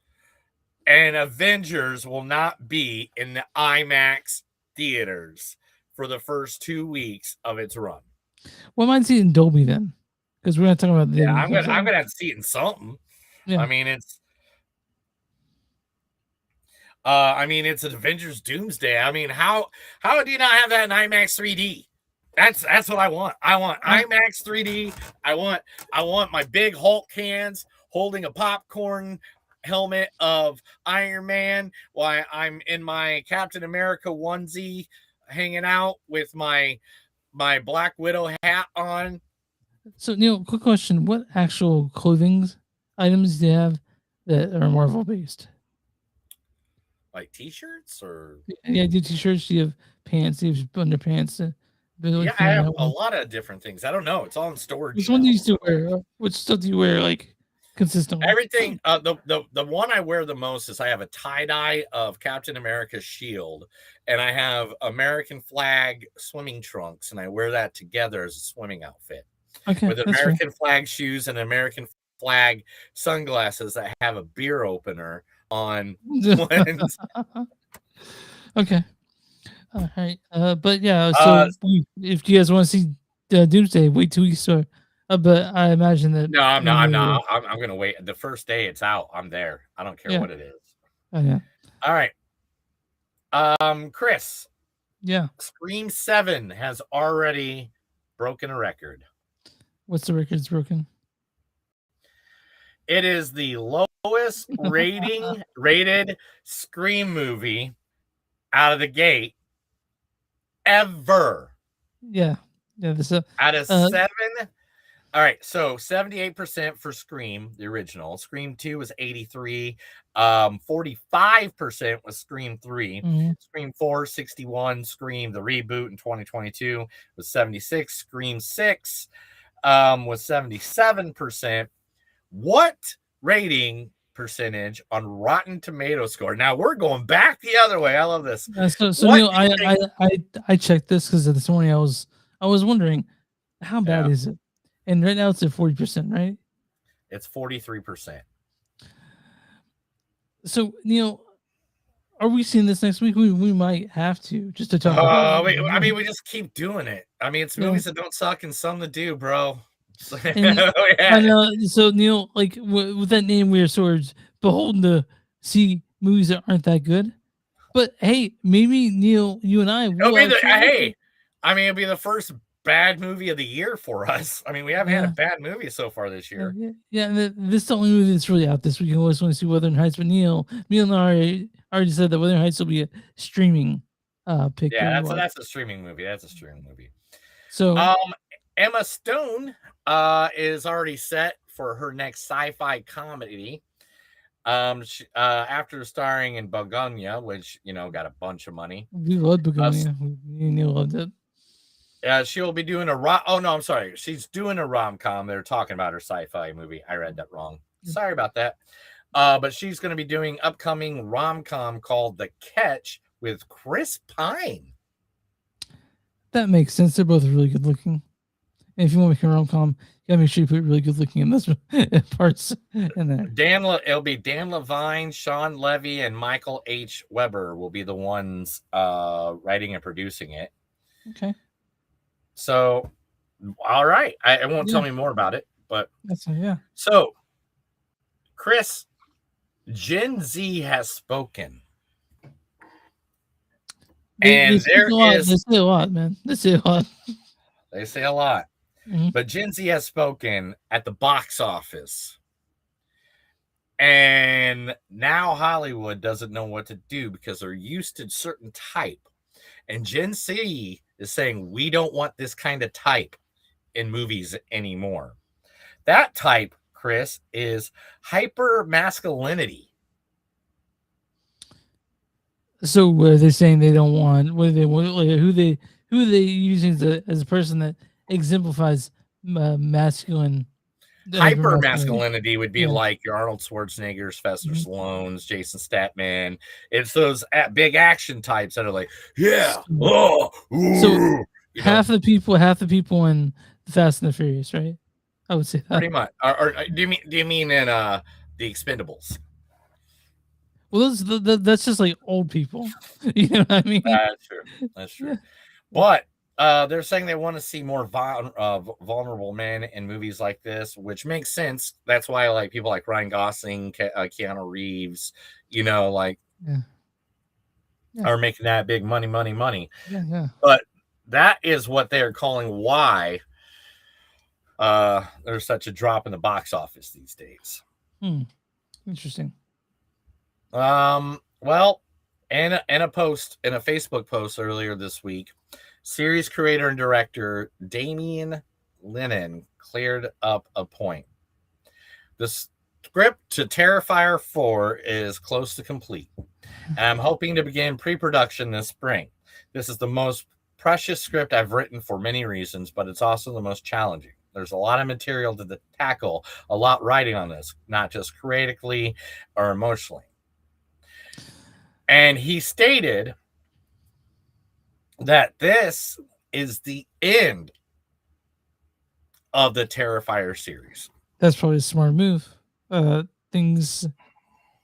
and Avengers will not be in the IMAX theaters for the first 2 weeks of its run. Well, mine's in Dolby then, because we're not talking about. I'm gonna have to see it in something. Yeah. I mean, it's an Avengers Doomsday. I mean, how do you not have that in IMAX 3D? That's what I want. I want IMAX 3D. I want my big Hulk hands holding a popcorn helmet of Iron Man while I'm in my Captain America onesie hanging out with my Black Widow hat on. So Neil, quick question: what actual clothing items do you have that are Marvel based? Like t-shirts or yeah, do t-shirts? Do you have pants? Do you have underpants? Yeah, I have a lot of different things. I don't know. It's all in storage. Which one do you still wear? Which stuff do you wear like consistently? Everything. The one I wear the most is I have a tie-dye of Captain America's shield, and I have American flag swimming trunks, and I wear that together as a swimming outfit. Okay, with American flag shoes and American flag sunglasses that have a beer opener on. Okay. All right. But yeah, so if you guys want to see Doomsday, wait 2 weeks or but I imagine that No, I'm not. I'm gonna wait. The first day it's out, I'm there. I don't care what it is. Oh yeah. All right. Chris. Yeah. Scream 7 has already broken a record. What's the record? It's broken. It is the lowest rated Scream movie out of the gate ever. Yeah. This Out of 7. All right, so 78% for Scream, the original. Scream 2 was 83. 45% was Scream 3. Mhm. Scream 4, 61. Scream, the reboot in 2022 was 76. Scream 6 was 77%. What rating percentage on Rotten Tomato score? Now we're going back the other way. I love this. So What Neil, do you think- I checked this because this morning I was wondering how bad Yeah. is it, and right now it's at 40%, right? It's 43%. So Neil, are we seeing this next week? We might have to just to talk about. I mean, we just keep doing it. I mean, it's Yeah. movies that don't suck and some that do, bro. And Oh, I yeah. know. So Neil, like with that name, we are sort of beholden to see movies that aren't that good. But hey, maybe Neil, you and I It'll will be the actually- hey. I mean, it'll be the first bad movie of the year for us. I mean, we haven't had a Yeah. bad movie so far this year. Yeah, and this is the only movie that's really out this week. I always want to see Wuthering Heights, but Neil and I already said that Wuthering Heights will be a streaming pick. Yeah, to watch. that's a streaming movie. That's a streaming movie. So Emma Stone is already set for her next sci-fi comedy. After starring in Begonia, which got a bunch of money. we loved Begonia. Me and Neil loved it. She'll be doing I'm sorry. She's doing a rom-com. They're talking about her sci-fi movie. I read that wrong. Sorry about that. But she's going to be doing upcoming rom-com called The Catch with Chris Pine. That makes sense. They're both really good looking. And if you want to make a rom-com, you gotta make sure you put really good looking in those parts in there. It'll be Dan Levine, Sean Levy, and Michael H. Weber will be the ones writing and producing it. Okay. So, all right. It won't tell Yeah. me more about it, but Yeah. so, Chris, Gen Z has spoken. And there They is, say a lot, man. They say a lot. they say a lot, Mhm. but Gen Z has spoken at the box office. And now Hollywood doesn't know what to do because they're used to certain type. And Gen Z is saying, we don't want this kind of type in movies anymore. That type, Chris, is hyper masculinity. So what are they saying they don't want? What are they? Who are they using as a person that exemplifies masculine? Hyper masculinity would be Yeah. like your Arnold Schwarzeneggers, Sylvester Stallones, Jason Statham. It's those big action types that are like, yeah, oh, So ooh, half the people in Fast and the Furious, right? I would say that. pretty much. Or do you mean in The Expendables? Well, that's just like old people. You know what I mean? That's true. That's true. But they're saying they want to see more vulnerable men in movies like this, which makes sense. That's why like people like Ryan Gosling, Keanu Reeves, like Yeah. are making that big money. Yeah. But that is what they're calling why there's such a drop in the box office these days. Interesting. Well, in a Facebook post earlier this week, series creator and director Damien Lennon cleared up a point. The script to Terrifier 4 is close to complete. I'm hoping to begin pre-production this spring. This is the most precious script I've written for many reasons, but it's also the most challenging. There's a lot of material to tackle, a lot writing on this, not just creatively or emotionally. And he stated that this is the end of the Terrifier series. That's probably a smart move. Things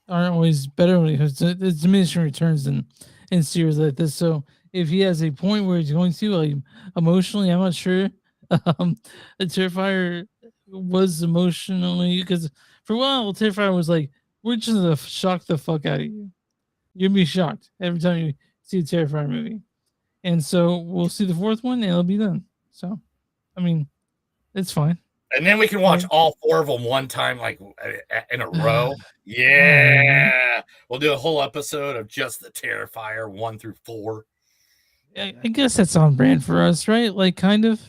aren't always better because it's diminishing returns in series like this. So if he has a point where he's going to like emotionally, I'm not sure. The Terrifier was emotionally because for a while Terrifier was like, we're just gonna shock the fuck out of you. You're gonna be shocked every time you see a Terrifier movie. And so we'll see the fourth one and it'll be done. So I mean, it's fine. And then we can watch all 4 of them one time, like in a row. Yeah. We'll do a whole episode of just the Terrifier 1 through 4. I guess that's on brand for us, right? Like, kind of.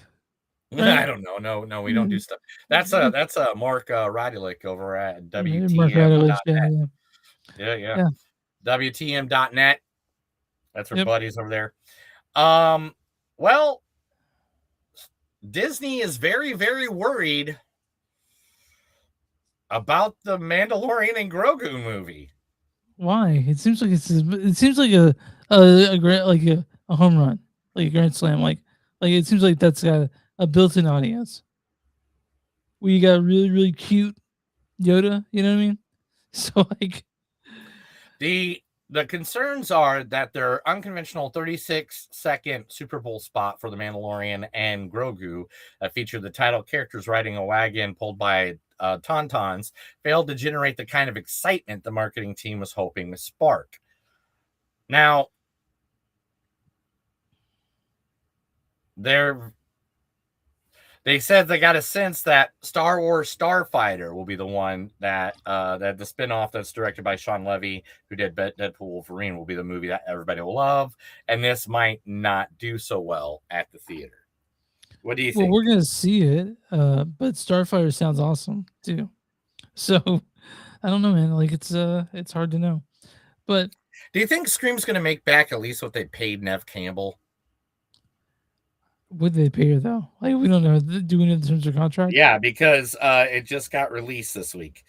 Right? I don't know. No, we don't do stuff. That's Mark Radulik over at Mark WTM.net. Radulich, Yeah. WTM.net. That's our buddies over there. Well, Disney is very, very worried about the Mandalorian and Grogu movie. Why? It seems like a home run, like a grand slam. Like it seems like that's got a built-in audience. We got really, really cute Yoda. You know what I mean? So like, the concerns are that their unconventional 36-second Super Bowl spot for the Mandalorian and Grogu that featured the title characters riding a wagon pulled by tauntauns failed to generate the kind of excitement the marketing team was hoping to spark. Now, they said they got a sense that Star Wars Starfighter will be the one that the spinoff that's directed by Sean Levy, who did Deadpool Wolverine, will be the movie that everybody will love. And this might not do so well at the theater. What do you think? Well, we're gonna see it, but Starfighter sounds awesome too. So I don't know, man. Like it's hard to know. But do you think Scream's gonna make back at least what they paid Nev Campbell? Would they pay her though? Like we don't know. Do we know the terms of contract? Yeah, because it just got released this week.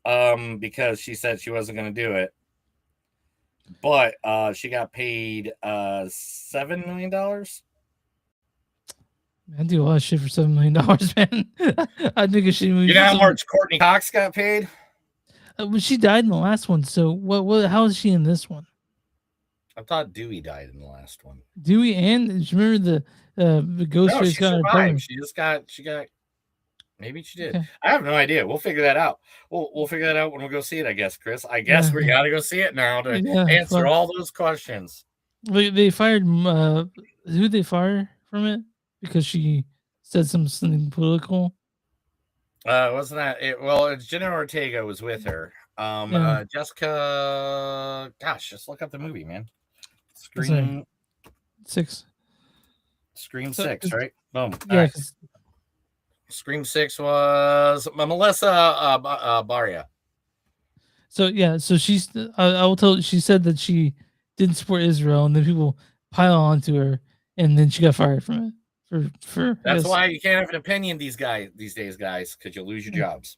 Because she said she wasn't going to do it, but she got paid $7 million. I do a lot of shit for $7 million, man. I think it should. You know how much Courtney Cox got paid? Well, she died in the last one. So what? How is she in this one? I thought Dewey died in the last one. Dewey and remember the ghost No, race she got her burn. survived. She got. Maybe she did. Okay. I have no idea. We'll figure that out. We'll figure that out when we go see it. I guess, Chris. I guess we got to go see it now to answer all those questions. They fired who they fire from it because she said something political. Wasn't that it? Well, it's Jenna Ortega was with her. Jessica. Gosh, just look up the movie, man. Scream 6. Scream 6, right? Boom. Yeah. Right. Scream 6 was Melissa Barria. So she's. I will tell. She said that she didn't support Israel, and then people pile onto her, and then she got fired from it. That's why you can't have an opinion these days, guys, because you'll lose your jobs.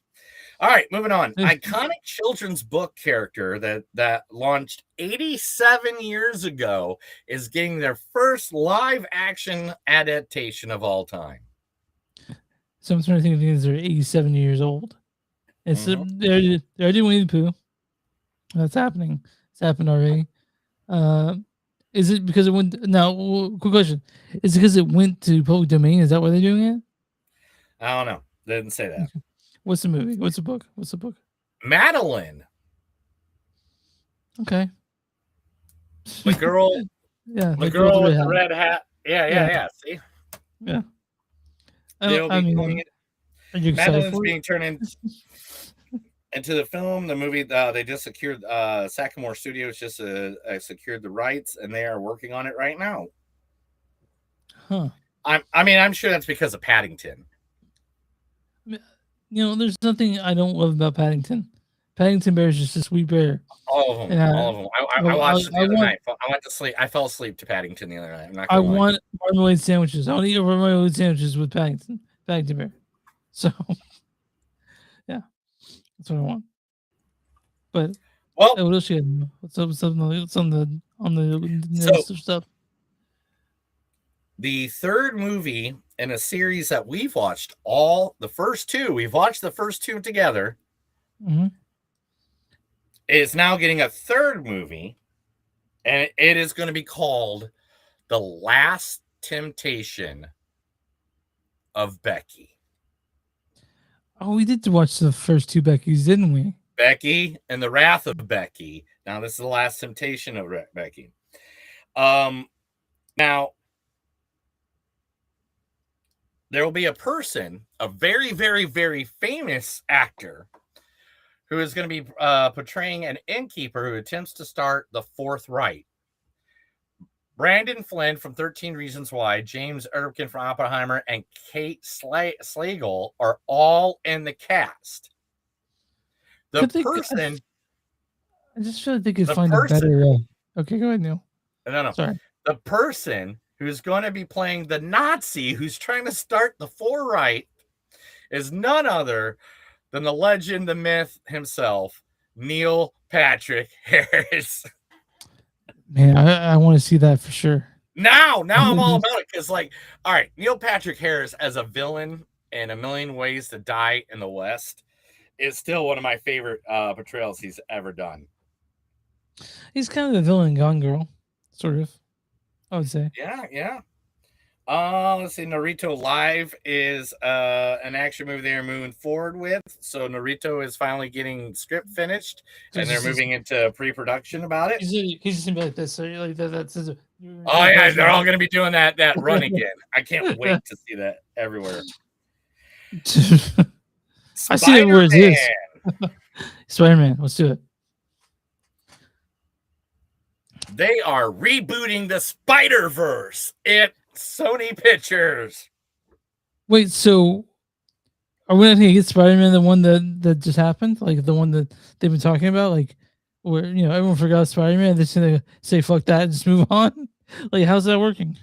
All right, moving on. Iconic children's book character that launched 87 years ago is getting their first live action adaptation of all time. So I'm trying to think of things that are 87 years old. It's they're doing Winnie the Pooh. That's happening. It's happened already. Is it because it went? Now, quick question: is it because it went to public domain? Is that why they're doing it? I don't know. They didn't say that. What's the movie? What's the book? What's the book? Madeline. Okay. The girl. Yeah. The girl with the red hat. Yeah. See. Yeah. Are you excited Madeline's being turned into the film. The movie they just secured. Sagamore Studios just secured the rights, and they are working on it right now. Huh. I'm sure that's because of Paddington. You know, there's nothing I don't love about Paddington. Paddington Bear is just a sweet bear. All of them. All of them. I watched it the other night. I went to sleep. I fell asleep to Paddington the other night. I'm not I gonna lie. want marmalade sandwiches. I want to eat marmalade sandwiches with Paddington Bear. So, yeah, that's what I want. But what else you had? What's on the stuff? The third movie in a series that we've watched the first two. We've watched the first two together. Mm-hmm. Is now getting a third movie, and it is going to be called The Last Temptation of Becky. Oh, we did watch the first two Beckys, didn't we? Becky and the Wrath of Becky. Now this is The Last Temptation of Becky. Now there will be a person, a very, very, very famous actor, who is going to be portraying an innkeeper who attempts to start the Fourth Reich. Brandon Flynn from 13 Reasons Why, James Erskine from Oppenheimer, and Kate Slagle are all in the cast. The person... I just feel like they could find a better. Okay, go ahead, Neil. No. Sorry. The person who's going to be playing the Nazi who's trying to start the Fourth Reich is none other than the legend, the myth himself, Neil Patrick Harris. Man, I want to see that for sure. Now I'm all about it because, like, all right, Neil Patrick Harris as a villain in A Million Ways to Die in the West is still one of my favorite portrayals he's ever done. He's kind of the villain in Gone Girl, sort of, I would say. Yeah. Let's see. Naruto Live is an action movie they're moving forward with. So Naruto is finally getting script finished, and they're moving into pre-production about it. He's just gonna be like this. So you're like that's Oh yeah, they're all gonna be doing that run again. I can't wait to see that everywhere. I see it where it is. Spider-Man, let's do it. They are rebooting the Spider-Verse at Sony Pictures. Wait, so are we not gonna get Spider-Man, the one that just happened? Like the one that they've been talking about? Like where everyone forgot Spider-Man, they're just gonna say fuck that and just move on? Like, how's that working?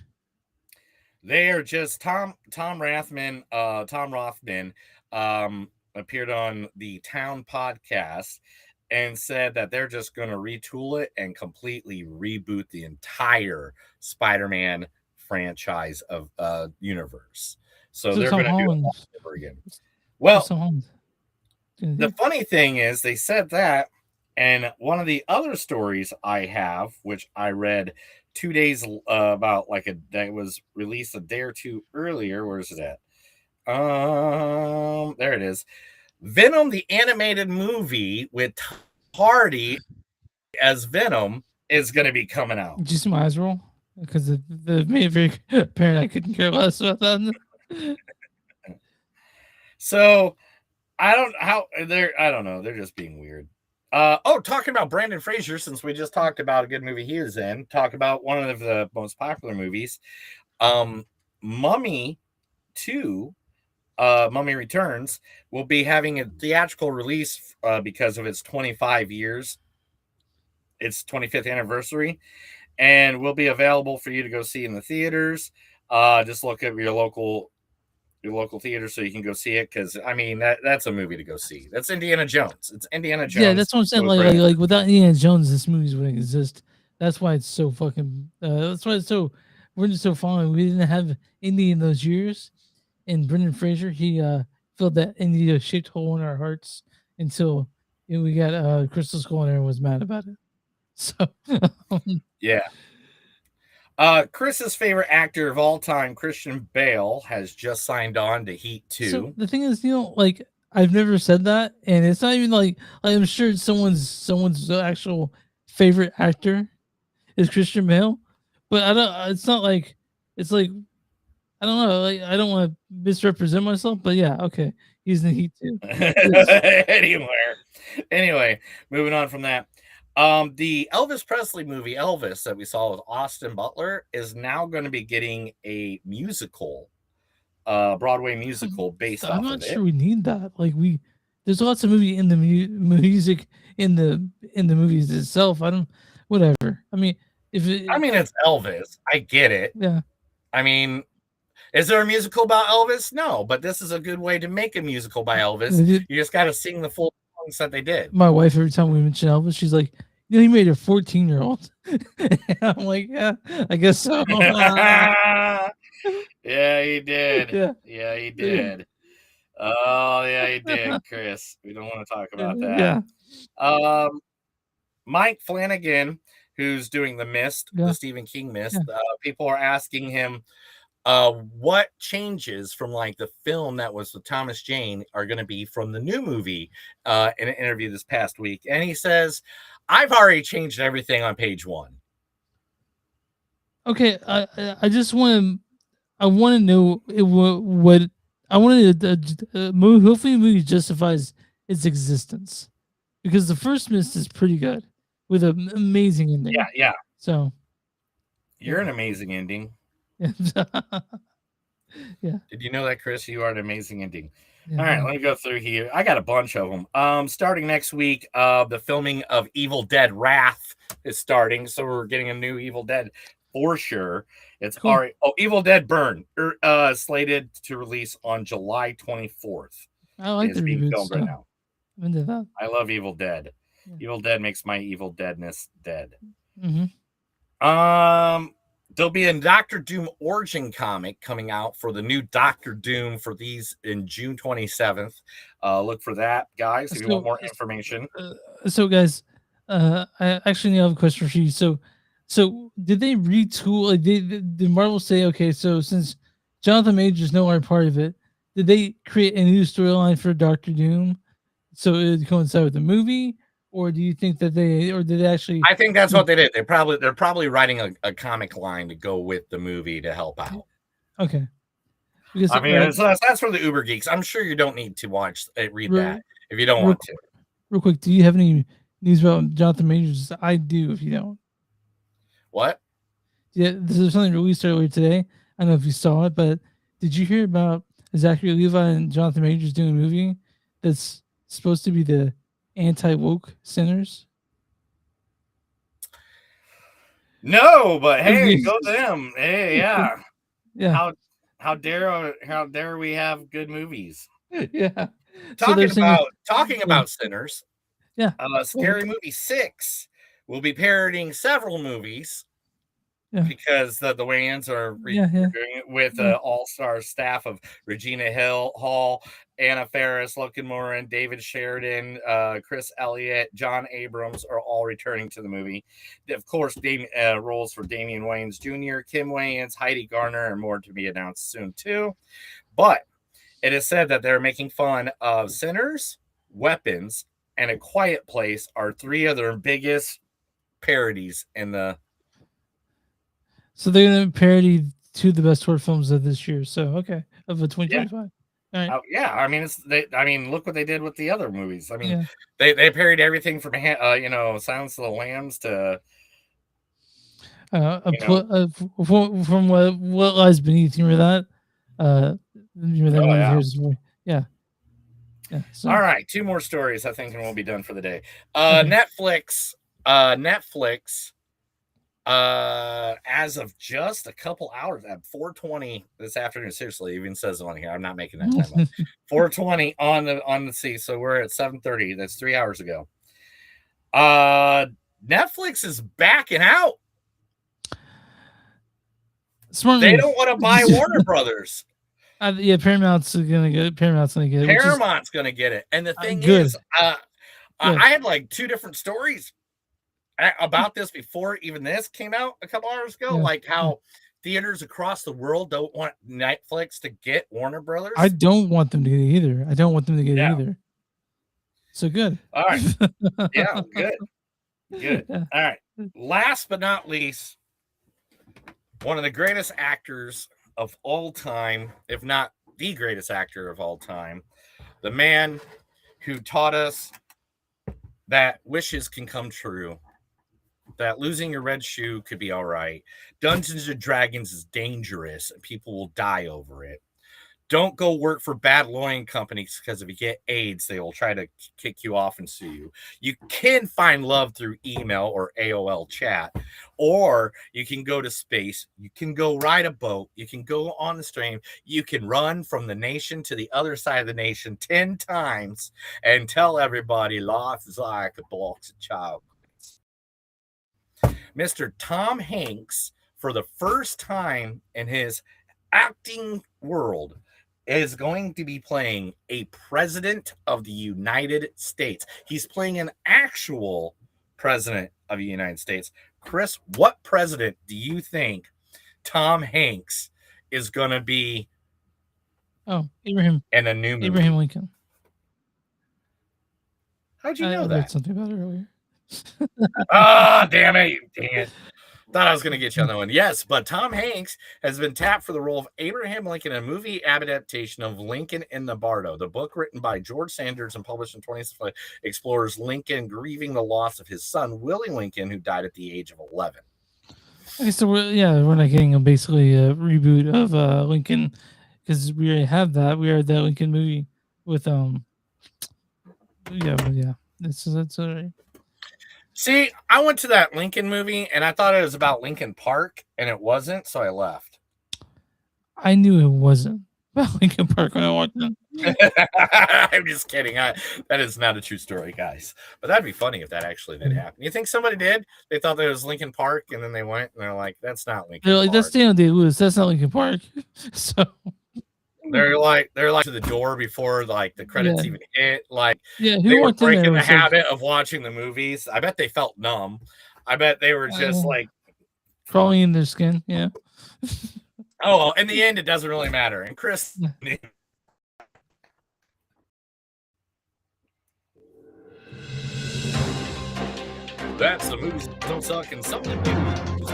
They are just Tom Rothman appeared on the Town podcast and said that they're just going to retool it and completely reboot the entire Spider-Man franchise of universe. So they're going to do it all over again. Well, the funny thing is they said that, and one of the other stories I have, which I read 2 days about, that was released a day or two earlier. Where is it at? There it is. Venom, the animated movie with Hardy as Venom, is going to be coming out. Did you see my eyes roll? Because the made it very apparent I couldn't care less about that. So I don't know. They're just being weird. Talking about Brandon Fraser, since we just talked about a good movie he was in, talk about one of the most popular movies. Mummy 2, Mummy Returns, will be having a theatrical release because of its 25 years. Its 25th anniversary, and will be available for you to go see in the theaters. Just look at your local theater so you can go see it, because I mean that's a movie to go see. That's Indiana Jones. It's Indiana Jones. Yeah, that's what I'm saying. Like without Indiana Jones, this movie wouldn't exist. That's why it's so fucking. That's why we're just so fond. We didn't have Indy in those years, and Brendan Fraser, he filled that Indy-shaped hole in our hearts until we got Crystal Skull and everyone was mad about it. So yeah. Chris's favorite actor of all time, Christian Bale, has just signed on to Heat 2. So the thing is, like, I've never said that, and it's not even like I'm sure someone's actual favorite actor is Christian Bale, but I don't. It's not like it's like I don't know. Like, I don't want to misrepresent myself, but yeah, okay, he's in Heat 2. Anyway, moving on from that. The Elvis Presley movie, Elvis, that we saw with Austin Butler, is now going to be getting a musical, Broadway musical based off of it. I'm not sure we need that. Like, there's lots of movie in the music in the movies itself. Whatever. I mean, it's Elvis. I get it. Yeah. I mean, is there a musical about Elvis? No, but this is a good way to make a musical by Elvis. You just got to sing the full songs that they did. My wife, every time we mention Elvis, she's like, he made a 14-year-old. I'm like, yeah, I guess so. Yeah, he did. Yeah, he did. Oh, yeah, he did, Chris. We don't want to talk about that. Yeah. Mike Flanagan, who's doing The Mist, the Stephen King Mist, people are asking him what changes from like the film that was with Thomas Jane are going to be from the new movie in an interview this past week. And he says, I've already changed everything on page 1. Okay, I just want I want to know what I wanted. Hopefully, the movie justifies its existence, because the first Mist is pretty good with an amazing ending. Yeah. So You're an amazing ending. yeah. Did you know that, Chris? You are an amazing ending. Yeah. All right, let me go through here. I got a bunch of them. Starting next week, the filming of Evil Dead Wrath is starting, so we're getting a new Evil Dead for sure. It's Cool. already Evil Dead Burn, slated to release on July 24th. I like It's the being reboots. filmed right now. I'm into that. I love Evil Dead. Evil Dead makes my Evil Deadness dead. Mm-hmm. There'll be a Doctor Doom origin comic coming out for the new Doctor Doom for these in June 27th. Look for that, guys, if you want more information. So guys, I actually have a question for you. So did they retool? Like, did Marvel say, okay, so since Jonathan Majors is no longer part of it, did they create a new storyline for Doctor Doom so it would coincide with the movie, or do you think that did they actually? I think that's what they did. They're probably writing a comic line to go with the movie to help out. Okay. Because I mean, that's for the Uber geeks. I'm sure you don't need to read that if you don't want to. Real quick, do you have any news about Jonathan Majors? I do. If you don't. What? Yeah, this is something released earlier today. I don't know if you saw it, but did you hear about Zachary Levi and Jonathan Majors doing a movie that's supposed to be the anti-woke Sinners? No, but hey, go them. Hey, yeah. Yeah. How dare we have good movies? Yeah. Talking about Sinners. Yeah. Scary Movie 6 will be parodying several movies. Yeah. Because the Wayans are doing it with all-star staff of Regina Hall, Anna Faris, Logan Moran, David Sheridan, Chris Elliott, John Abrams are all returning to the movie. Of course, roles for Damian Wayans Jr., Kim Wayans, Heidi Garner, and more to be announced soon too. But it is said that they're making fun of Sinners, Weapons, and A Quiet Place are three of their biggest parodies in the. So they're going to parody two of the best horror films of this year. So of a 2025. All right. Yeah, I mean, look what they did with the other movies. I mean, they parodied everything from Silence of the Lambs to from what lies beneath. You remember that? Yeah. So. All right, two more stories, I think, and we'll be done for the day. Netflix. As of just a couple hours at 4:20 this afternoon, seriously, even says on here, I'm not making that time up. 4:20 on the sea, so we're at 7:30. That's 3 hours ago. Netflix is backing out. Smart they move. Don't want to buy Warner Brothers. Paramount's gonna get it. Paramount's gonna get it. And the thing is, I had like two different stories about this before even this came out a couple hours ago, like how theaters across the world don't want Netflix to get Warner Brothers. I don't want them to get it either. Either. So good. All right. Yeah, good. Yeah. All right. Last but not least, one of the greatest actors of all time, if not the greatest actor of all time, the man who taught us that wishes can come true, that losing your red shoe could be all right. Dungeons and Dragons is dangerous and people will die over it. Don't go work for bad lawyering companies because if you get AIDS, they will try to kick you off and sue you. You can find love through email or AOL chat, or you can go to space. You can go ride a boat. You can go on the stream. You can run from the nation to the other side of the nation 10 times and tell everybody life is like a box of chocolates. Mr. Tom Hanks, for the first time in his acting world, is going to be playing a president of the United States. He's playing an actual president of the United States. Chris, what president do you think Tom Hanks is going to be? Abraham. In a new movie. Abraham Lincoln. How'd you know I that? read something about it earlier. Damn it. Thought I was going to get you on that one. Yes, but Tom Hanks has been tapped for the role of Abraham Lincoln in a movie adaptation of Lincoln in the Bardo. The book, written by George Sanders and published in 2016, explores Lincoln grieving the loss of his son, Willie Lincoln, who died at the age of 11. Okay, so we're not getting basically a reboot of Lincoln because we already have that. We already that Lincoln movie with yeah. That's all right. See, I went to that Lincoln movie and I thought it was about Lincoln Park, and it wasn't, so I left. I knew it wasn't about Lincoln Park when I watched it. I'm just kidding. That is not a true story, guys. But that'd be funny if that actually did happen. You think somebody did? They thought that it was Lincoln Park, and then they went and they're like, "That's not Lincoln They're like, Park." that's Daniel Day-Lewis. That's not Lincoln Park. So they're like to the door before like the credits even hit. Like, who they were walked in there breaking and the was like- habit of watching the movies. I bet they felt numb. I bet they were just like, crawling in their skin. Yeah. oh, well, in the end, it doesn't really matter. And Chris. That's the movies don't suck, and some of them do.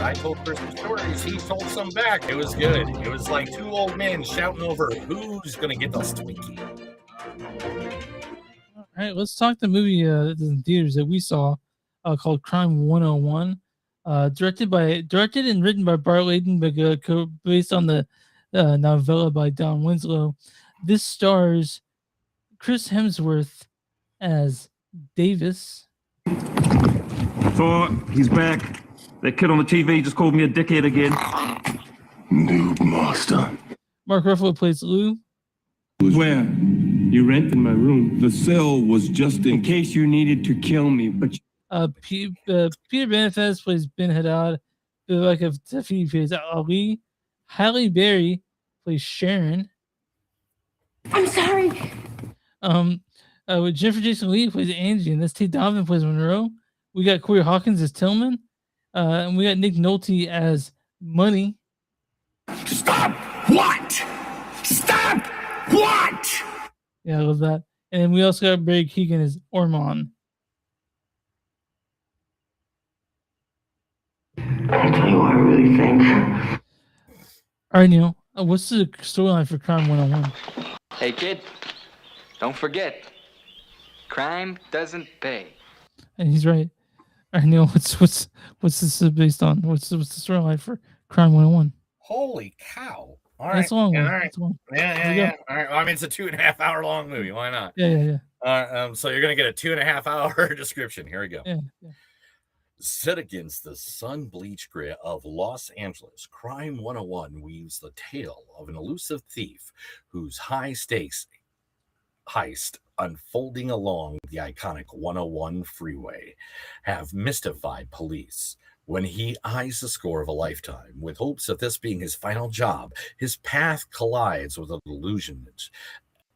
I told Christmas stories, he told some back. It was good. It was like two old men shouting over who's gonna get the Twinkie. All right, let's talk the movie that's in theaters that we saw called Crime 101. Directed and written by Bart Layton, but based on the novella by Don Winslow. This stars Chris Hemsworth as Davis. Thor, he's back. That kid on the TV just called me a dickhead again. Noob master. Mark Ruffalo plays Lou. Where? You rented my room. The cell was just in case you needed to kill me, but Peter Benefez plays Ben Haddad. Vivek Tafi plays Ali. Halle Berry plays Sharon. I'm sorry. With Jennifer Jason Leigh plays Angie, and that's Tate Donovan plays Monroe. We got Corey Hawkins as Tillman, and we got Nick Nolte as Money. Stop! What? Stop! What? Yeah, I love that. And then we also got Barry Keoghan as Ormond. I tell you what I really think. All right, Neil, what's the storyline for Crime 101? Hey, kid, don't forget, crime doesn't pay. And he's right. All right, Neil, what's this based on? What's the storyline for Crime 101? Holy cow! All right, That's a long one. all right. That's a long. Yeah. All right. Well, I mean, it's a 2.5 hour long movie. Why not? Yeah. So you're gonna get a 2.5 hour description. Here we go. Yeah. Set against the sun-bleached gray of Los Angeles, Crime 101 weaves the tale of an elusive thief whose high-stakes heist unfolding along the iconic 101 freeway have mystified police. When he eyes the score of a lifetime with hopes of this being his final job, his path collides with an illusionist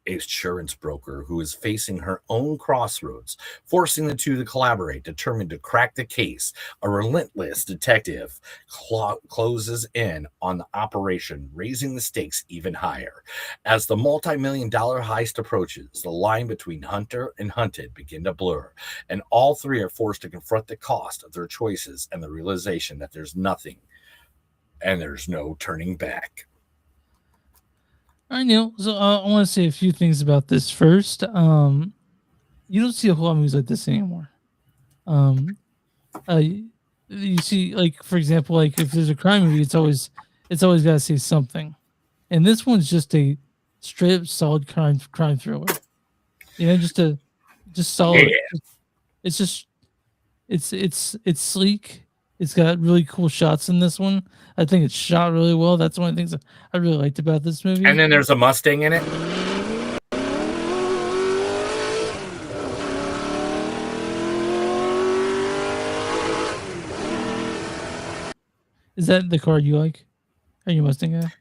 insurance broker who is facing her own crossroads, forcing the two to collaborate, determined to crack the case. A relentless detective closes in on the operation, raising the stakes even higher. As the multi-million-dollar heist approaches, the line between hunter and hunted begin to blur, and all three are forced to confront the cost of their choices and the realization that there's nothing and there's no turning back. All right, Neil. So I want to say a few things about this first. You don't see a whole lot of movies like this anymore. You see, like, for example, like if there's a crime movie, it's always got to say something, and this one's just a straight up solid crime thriller. You know, just solid. Yeah. It's sleek. It's got really cool shots in this one. I think it's shot really well. That's one of the things that I really liked about this movie. And then there's a Mustang in it. Is that the car you like? Are you a Mustang guy?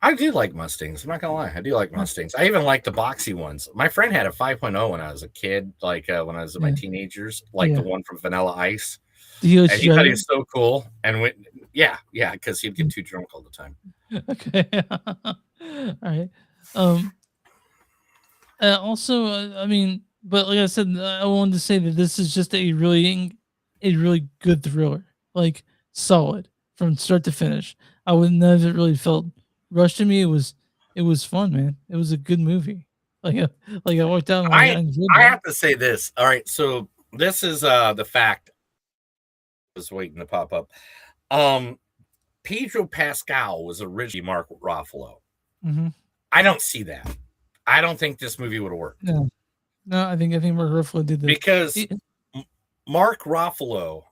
I do like Mustangs. I'm not gonna lie. I do like Mustangs. I even like the boxy ones. My friend had a 5.0 when I was a kid, like when I was in my teenagers, like the one from Vanilla Ice. And he thought he was so cool. And because he'd get too drunk all the time. Okay. All right. Also, I mean, but like I said, I wanted to say that this is just a really good thriller. Like solid from start to finish. I would never really felt rushed to me. It was fun, man. It was a good movie. Like I walked out and I enjoyed I that. have to say this. All right, so this is the fact I was waiting to pop up. Pedro Pascal was originally Mark Ruffalo. Mm-hmm. I don't see that. I don't think this movie would have worked. No, I think Mark Ruffalo did this because Mark Ruffalo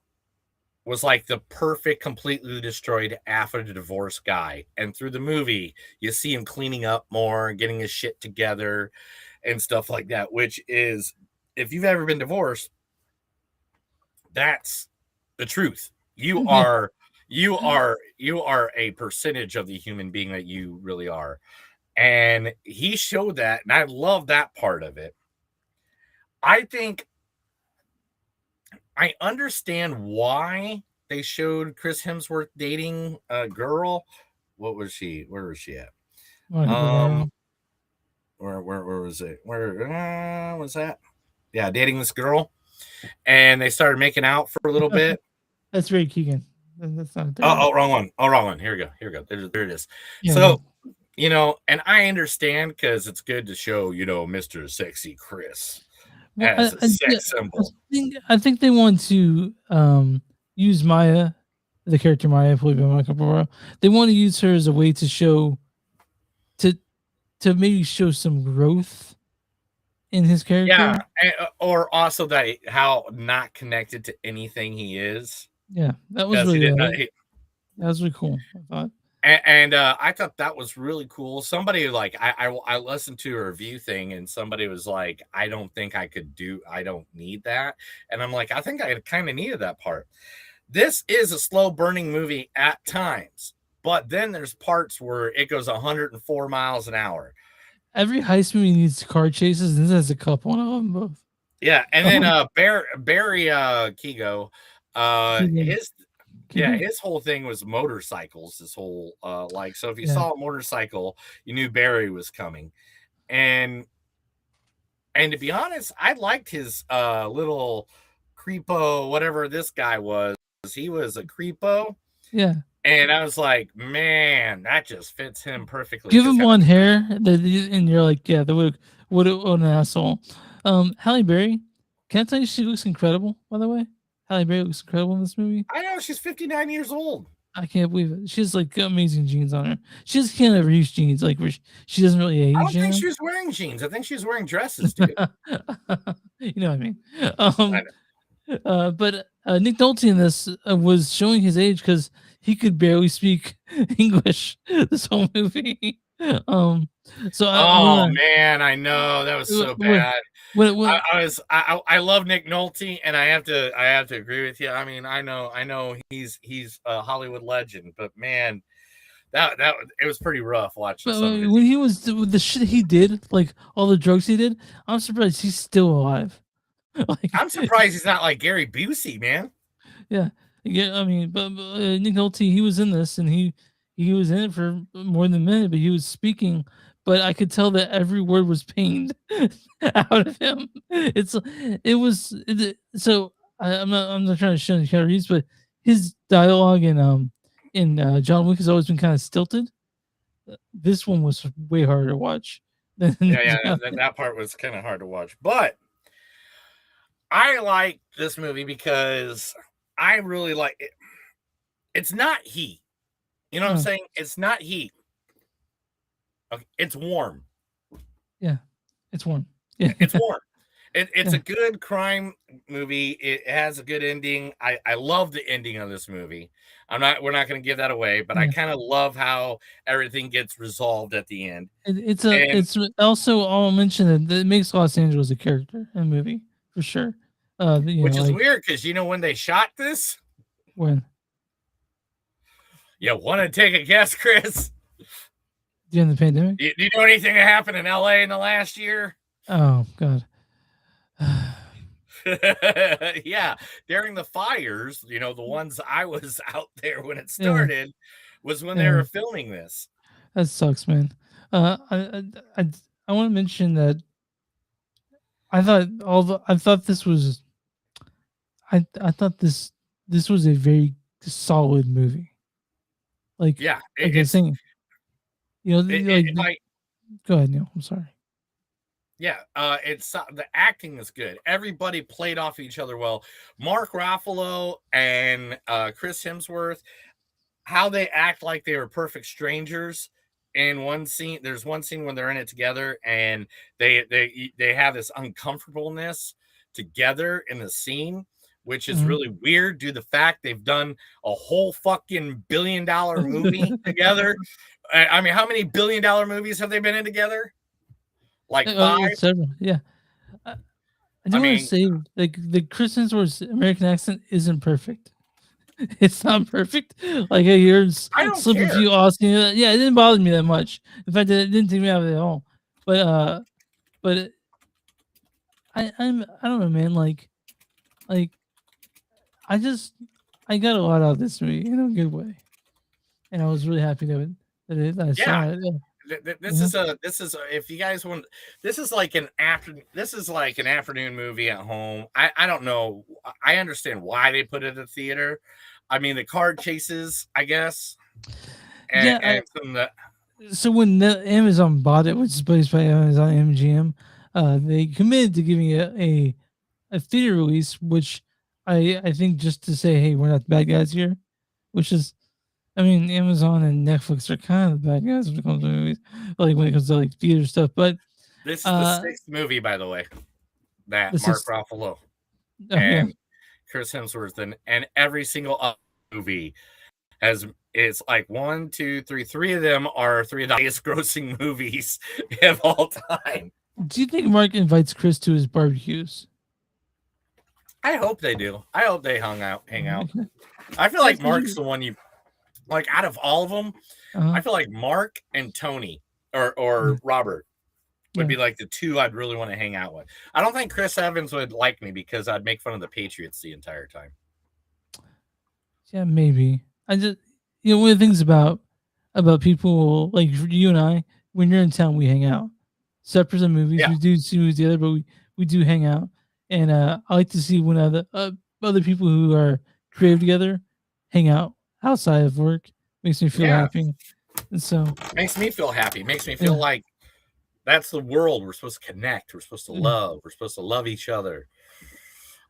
was like the perfect, completely destroyed after the divorce guy. And through the movie, you see him cleaning up more, getting his shit together and stuff like that, which is, if you've ever been divorced, that's the truth. You are a percentage of the human being that you really are. And he showed that, and I love that part of it. I think I understand why they showed Chris Hemsworth dating a girl. What was she? Where was she at? Where was it? Where was that? Yeah, dating this girl, and they started making out for a little bit. That's Ray Keegan. That's not. Oh, wrong one. Oh, wrong one. Here we go. There it is. Yeah, so, and I understand because it's good to show, Mr. Sexy Chris as a sex symbol. I think they want to use Maya, the character Maya, played by Michael Burrow. They want to use her as a way to show, to maybe show some growth in his character. Yeah, or also that how not connected to anything he is. Yeah, that was really that was really cool. I thought. And I thought that was really cool. Somebody I listened to a review thing, and somebody was like, I don't need that. And I'm like, I think I kind of needed that part. This is a slow burning movie at times, but then there's parts where it goes 104 miles an hour. Every heist movie needs car chases, and this has a couple. And I love them both. Yeah, and then Barry Keoghan, his whole thing was motorcycles. This whole so if you saw a motorcycle, you knew Barry was coming, and to be honest, I liked his little creepo, whatever this guy was. He was a creepo. Yeah. And I was like, man, that just fits him perfectly. Give him one hair, and you're like, yeah, what an asshole. Halle Berry, can I tell you she looks incredible, by the way? Halle Berry looks incredible in this movie. I know, she's 59 years old. I can't believe it. She has like amazing jeans on her. She just can't ever use jeans, like she doesn't really age. I don't think she was wearing jeans. I think she was wearing dresses, dude. You know what I mean? But Nick Nolte in this was showing his age because he could barely speak English this whole movie. Man, I know that was so bad. I love Nick Nolte, and I have to agree with you. I mean, I know he's a Hollywood legend, but man, that it was pretty rough watching. When he was with the shit he did, like all the drugs he did, I'm surprised he's still alive. I'm surprised he's not like Gary Busey, man. Yeah. I mean, but Nick Nolte, he was in this, and he was in it for more than a minute, but he was speaking. But I could tell that every word was pained out of him. So I'm not trying to show any calories, but his dialogue in John Wick has always been kind of stilted. This one was way harder to watch. That part was kind of hard to watch, but I like this movie because I really like it. It's not heat. You know what I'm saying? It's not heat. Okay, it's warm. Yeah, it's warm. Yeah, it's warm. It's a good crime movie. It has a good ending. I love the ending of this movie. We're not going to give that away, but I kind of love how everything gets resolved at the end. It's also, I'll mention that it makes Los Angeles a character in the movie for sure. Which is weird because when they shot this? When? You want to take a guess, Chris? During the pandemic? Do you know anything that happened in LA in the last year? Oh, God. Yeah, during the fires, the ones I was out there when it started was when they were filming this. That sucks, man. I want to mention that I thought this was a very solid movie. Like Yeah, like I was saying, you know, like go ahead, Neil. I'm sorry. yeah, it's the acting is good. Everybody played off each other well. Mark Ruffalo and Chris Hemsworth, how they act like they were perfect strangers. In one scene, there's one scene when they're in it together, and they have this uncomfortableness together in the scene, which is really weird due to the fact they've done a whole fucking $1 billion movie together. I mean, how many $1 billion movies have they been in together? Like 5? Several, yeah. I do want to say, like, the Chris Hemsworth's American accent isn't perfect. It's not perfect. Like I hear slip a few Austin. Yeah, it didn't bother me that much. In fact, it didn't take me out of it at all. But I don't know, man. Like I got a lot out of this movie in a good way, and I was really happy that I saw it. This is if you guys want, this is like an afternoon movie at home. I don't know. I understand why they put it at the theater. I mean, the car chases, I guess. So when Amazon bought it, which is based by Amazon MGM, they committed to giving it a theater release, which I think just to say, hey, we're not the bad guys here, which is, I mean, Amazon and Netflix are kind of the bad guys when it comes to movies, like when it comes to like theater stuff. But this is the 6th movie, by the way, that Mark Ruffalo and Chris Hemsworth and every single movie it's like 1, 2, 3. 3 of them are 3 of the highest grossing movies of all time. Do you think Mark invites Chris to his barbecues? I hope they do. I hope they hang out. I feel like Mark's the one you like out of all of them. I feel like Mark and Tony or Robert would be like the 2 I'd really want to hang out with. I don't think Chris Evans would like me because I'd make fun of the Patriots the entire time. Yeah, maybe. I just, one of the things about people like you and I, when you're in town, we hang out. Separate from movies, we do see movies together, but we do hang out. And I like to see when other people who are creative together hang out outside of work. Makes me feel happy. And so makes me feel happy. Makes me feel like that's the world. We're supposed to connect. We're supposed to love. We're supposed to love each other.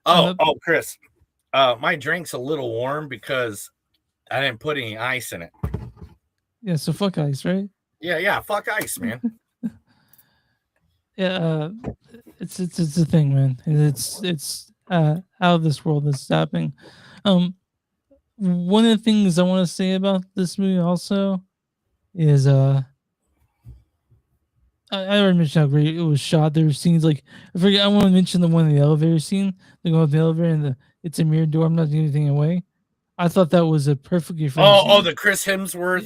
Oh, Chris, my drink's a little warm because I didn't put any ice in it. Yeah, so fuck ice, right? Yeah, fuck ice, man. It's a thing, man. It's out of this world that's happening. One of the things I want to say about this movie also is I already mentioned how great it was shot. There were scenes like I want to mention the one in the elevator scene. They go up the elevator and it's a mirror door. I'm not giving anything away. I thought that was a perfectly scene. The Chris Hemsworth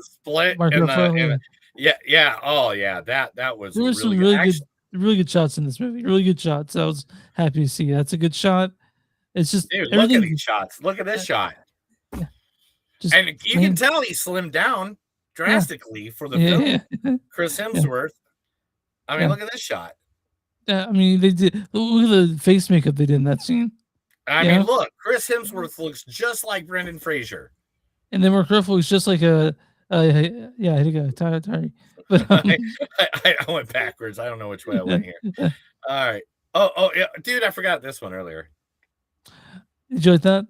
split. Mark Ruffalo. Yeah. Oh yeah, that was. There were some really good shots in this movie. Really good shots. I was happy to see. That's a good shot. It's just dude, look at these shots. Look at this shot. Yeah. And you can tell he slimmed down drastically for the film. Chris Hemsworth. I mean, look at this shot. Yeah, I mean, they did. Look at the face makeup they did in that scene. I mean, look, Chris Hemsworth looks just like Brendan Fraser. And then Mark Ruffalo is just like I think Tari. But I went backwards. I don't know which way I went here. All right. Oh yeah, dude, I forgot this one earlier. Did you like that?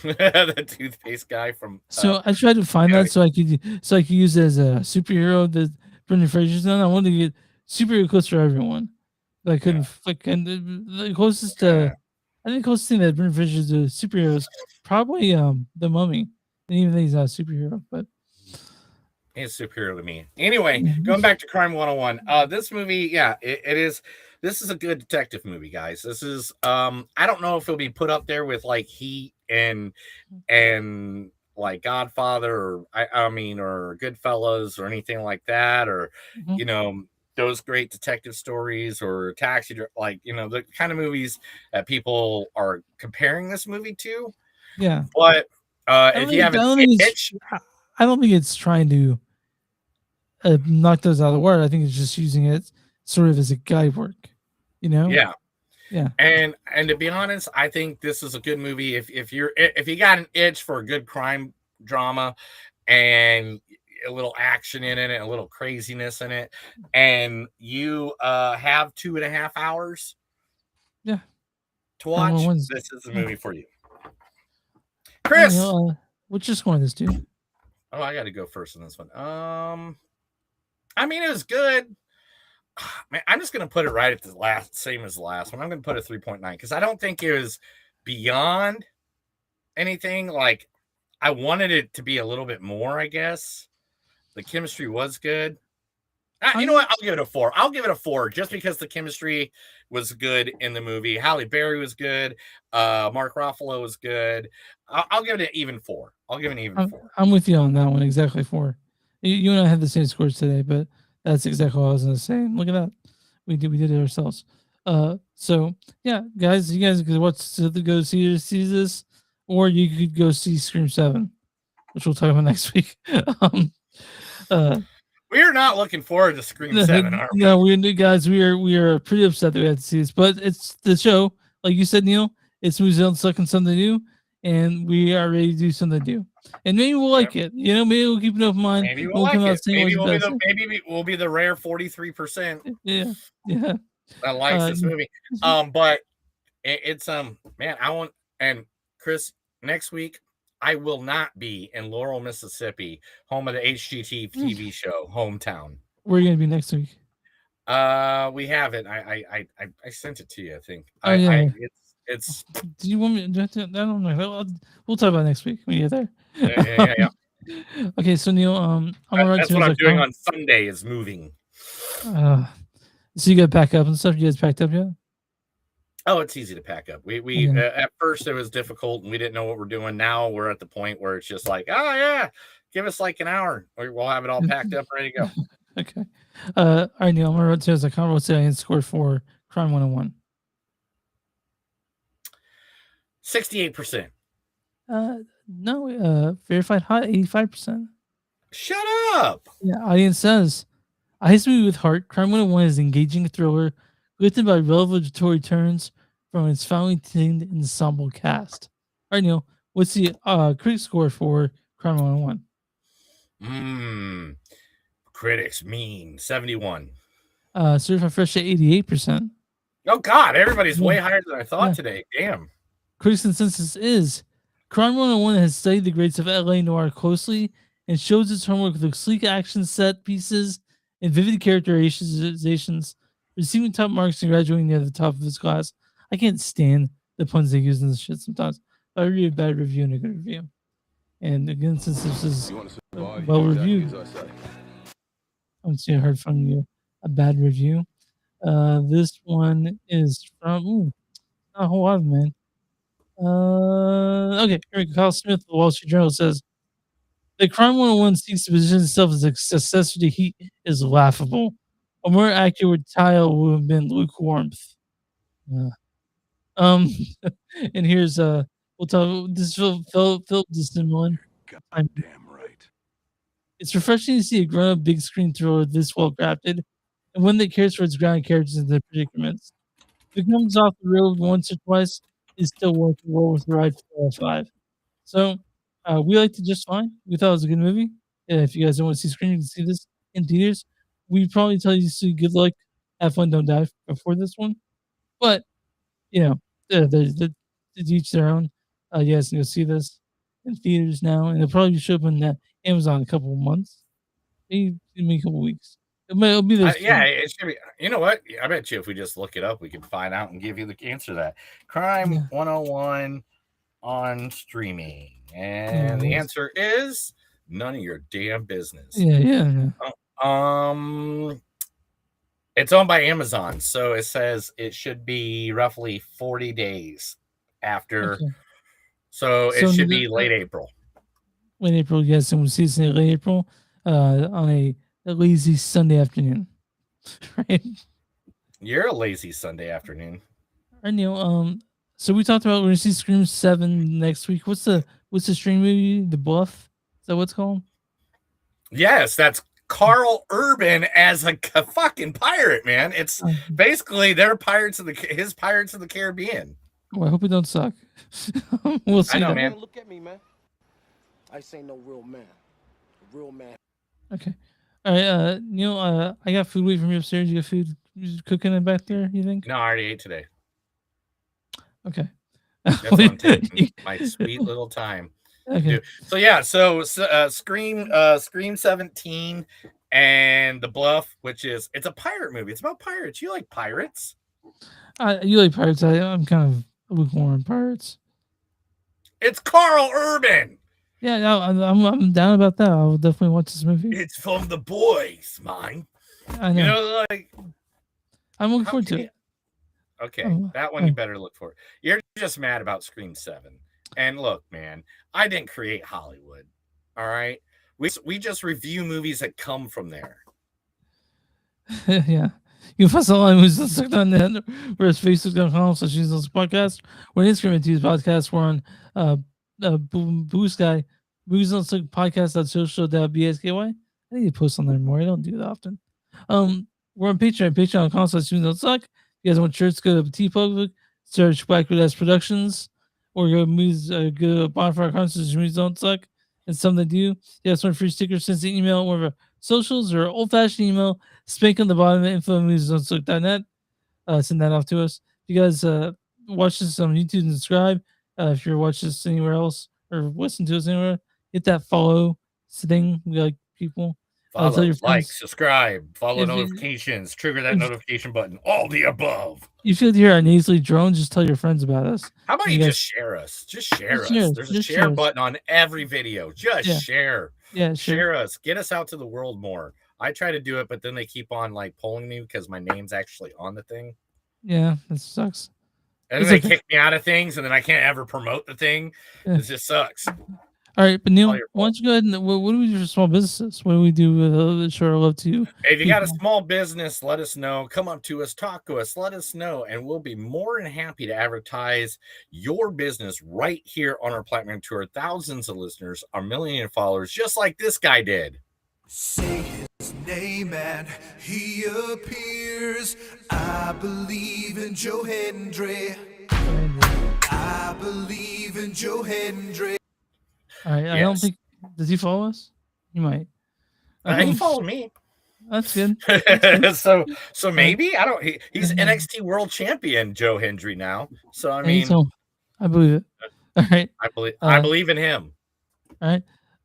The toothpaste guy from. So I tried to find that so I could use it as a superhero that Brendan Fraser's done. I wanted to get superhero clips for everyone, but I couldn't. And the closest I think the closest thing that Brendan Fraser's a superhero is probably the Mummy, and even though he's not a superhero, but he's a superhero to me. Anyway, going back to Crime 101, this movie, it is. This is a good detective movie, guys. This is I don't know if it'll be put up there with like Heat and like Godfather or or Goodfellas or anything like that, or those great detective stories or Taxi, like the kind of movies that people are comparing this movie to. Yeah, but if you have I don't think it's trying to knock those out of the water. I think it's just using it sort of as a guide work, Yeah. Yeah. And to be honest, I think this is a good movie if you got an itch for a good crime drama and a little action in it, a little craziness in it, and you have 2.5 hours Yeah. to watch, 911's this is the yeah. movie for you. Chris, what's your score on this, dude? oh, I got to go first on this one. I mean, it was good. Man, I'm just gonna put it right at the same as the last one. I'm gonna put a 3.9 because I don't think it was beyond anything. Like, I wanted it to be a little bit more, I guess. The chemistry was good. You know what? I'll give it a 4. I'll give it a 4 just because the chemistry was good in the movie. Halle Berry was good. Mark Ruffalo was good. I'll give it an even 4. I'll give it an even 4. I'm with you on that one. Exactly 4. You and I had the same scores today, but that's exactly what I was going to say. Look at that. We did it ourselves. So yeah, guys, you guys could watch to go see this, or you could go see Scream 7, which we'll talk about next week. We're not looking forward to Scream 7, are we? No, we are pretty upset that we had to see this, but it's the show, like you said, Neil. It's New Zealand sucking something new, and we are ready to do something new. And maybe we'll like it. You know, maybe we'll keep an open mind. Maybe we'll like it. Maybe we'll be the rare 43%. Yeah. That likes this movie. But it's man, I want, and Chris, next week I will not be in Laurel, Mississippi, home of the HGT TV show, Hometown. Where are you gonna be next week? We have it. I sent it to you, I think. Oh, yeah. It's Do you want me to? I don't know. We'll talk about it next week when you get there. Yeah. Okay, so Neil, that's what I'm doing on Sunday is moving. So you got to pack up and stuff. You guys packed up yet? Oh, it's easy to pack up. We at first it was difficult and we didn't know what we're doing. Now we're at the point where it's just like, oh yeah, give us like an hour, or we'll have it all packed up, ready to go. Okay. All right, Neil. I'm gonna write as a comment. Say I scored for Crime 101. 68%. No, verified hot 85%. Shut up. Yeah, audience says a heist movie with heart. Crime 101 is an engaging thriller written by revelatory turns from its finely tuned ensemble cast. All right, Neil, what's the critic score for Crime 101? Critics mean 71. Certified fresh at 88%. Oh God, everybody's way higher than I thought today. Damn. Critics' consensus is Crime 101 has studied the greats of LA noir closely and shows its homework with sleek action set pieces and vivid characterizations, receiving top marks and graduating near the top of his class. I can't stand the puns they use in this shit sometimes. I read a bad review and a good review. And again, since this is well reviewed, I would say I heard from you a bad review. This one is from not a whole lot, man. Okay, here we go. Kyle Smith of the Wall Street Journal says the Crime 101 seeks to position itself as a successor to Heat is laughable. A more accurate title would have been lukewarmth. And here's we'll talk. This is Philip DeSimone. Goddamn right. It's refreshing to see a grown-up big screen thriller this well crafted, and one that cares for its grounded characters and their predicaments. If it comes off the road once or twice, it's still worth the ride 4 or 5. So we liked it just fine. We thought it was a good movie. If you guys don't want to see Scream, you can see this in theaters. We'd probably tell you to good luck, have fun, don't die before this one. But you know, to each their own. You guys can go see this in theaters now, and it'll probably show up on Amazon in a couple of months, maybe a couple of weeks. It'll be there. Yeah, it should be. You know what? I bet you if we just look it up, we can find out and give you the answer to that. Crime 101 on streaming. And the answer is none of your damn business. Yeah. It's owned by Amazon, so it says it should be roughly 40 days after. Okay. So it should be late April. Late April, yes, and we'll see it in late April on a lazy Sunday afternoon. Right? You're a lazy Sunday afternoon. All right, Neil. So we talked about we're gonna see Scream 7 next week. What's the stream movie? The Bluff? Is that what it's called? Yes, that's Carl Urban as a fucking pirate, man. It's basically their his Pirates of the Caribbean. Well, I hope it don't suck. We'll see. I know, that. man. Look at me, man. I say no real man. A real man. Okay. All right, Neil. I got food waiting for me upstairs. You got food cooking it back there? You think? No, I already ate today. Okay. That's what I'm taking my sweet little time. Okay. So yeah, Scream 17 and The Bluff, which is it's a pirate movie. It's about pirates. You like pirates? You like pirates? I'm kind of lukewarm pirates. It's Carl Urban. Yeah, no, I'm down about that. I'll definitely watch this movie. It's from the boys, mine. I know. You know, like I'm looking forward to it. Okay, Oh, that one you better look for. You're just mad about Scream 7. And look, man, I didn't create Hollywood. All right. We just review movies that come from there. Yeah. You can find us online who's stuck on net. We're at Facebook.com/Jesus Podcast. We're on Instagram at Jesus Podcast. We're on Blue Sky, Movies on Stuck Podcast.social.bsky. I need to post on there more. I don't do that often. We're on Patreon, Patreon.com/Movies If you guys want shirts, go to TeePublic, search Blackwood Productions, or go to Bonfire Concerts, Movies Don't Suck, and some that do. You guys want free stickers, send an email, one of our socials, or old-fashioned email, spank on the bottom of info@moviesdon'tsuck.net. Send that off to us. If you guys watch this on YouTube and subscribe, if you're watching this anywhere else or listen to us anywhere, hit that follow thing. We like people. Follow, tell your like, friends. subscribe, follow If you- notifications, trigger that notification button, all the above. If you hear our nasally drone, just tell your friends about us. How about you guys- just share us? Just share us. Just share, There's a just share share. button on every video. Just Yeah. share. Yeah, Share us. Get us out to the world more. I try to do it, but then they keep on like pulling me because my name's actually on the thing. Yeah, that sucks. And It's then they okay. kick me out of things, and then I can't ever promote the thing. Yeah. It just sucks. All right, but Neil, all your why don't you go ahead and what do we do for small businesses? What do we do with the show? I love to. If you got a small business, let us know. Come up to us, talk to us, let us know, and we'll be more than happy to advertise your business right here on our platform to our thousands of listeners, our million followers, just like this guy did. Say his name and he appears. I believe in Joe Hendry. I believe in Joe Hendry. All right, I don't Yes. think does he follow us? He might. He followed me. That's good. so maybe I don't. He's NXT World Champion Joe Hendry now. So I mean, I believe it. All right. I believe in him. All right.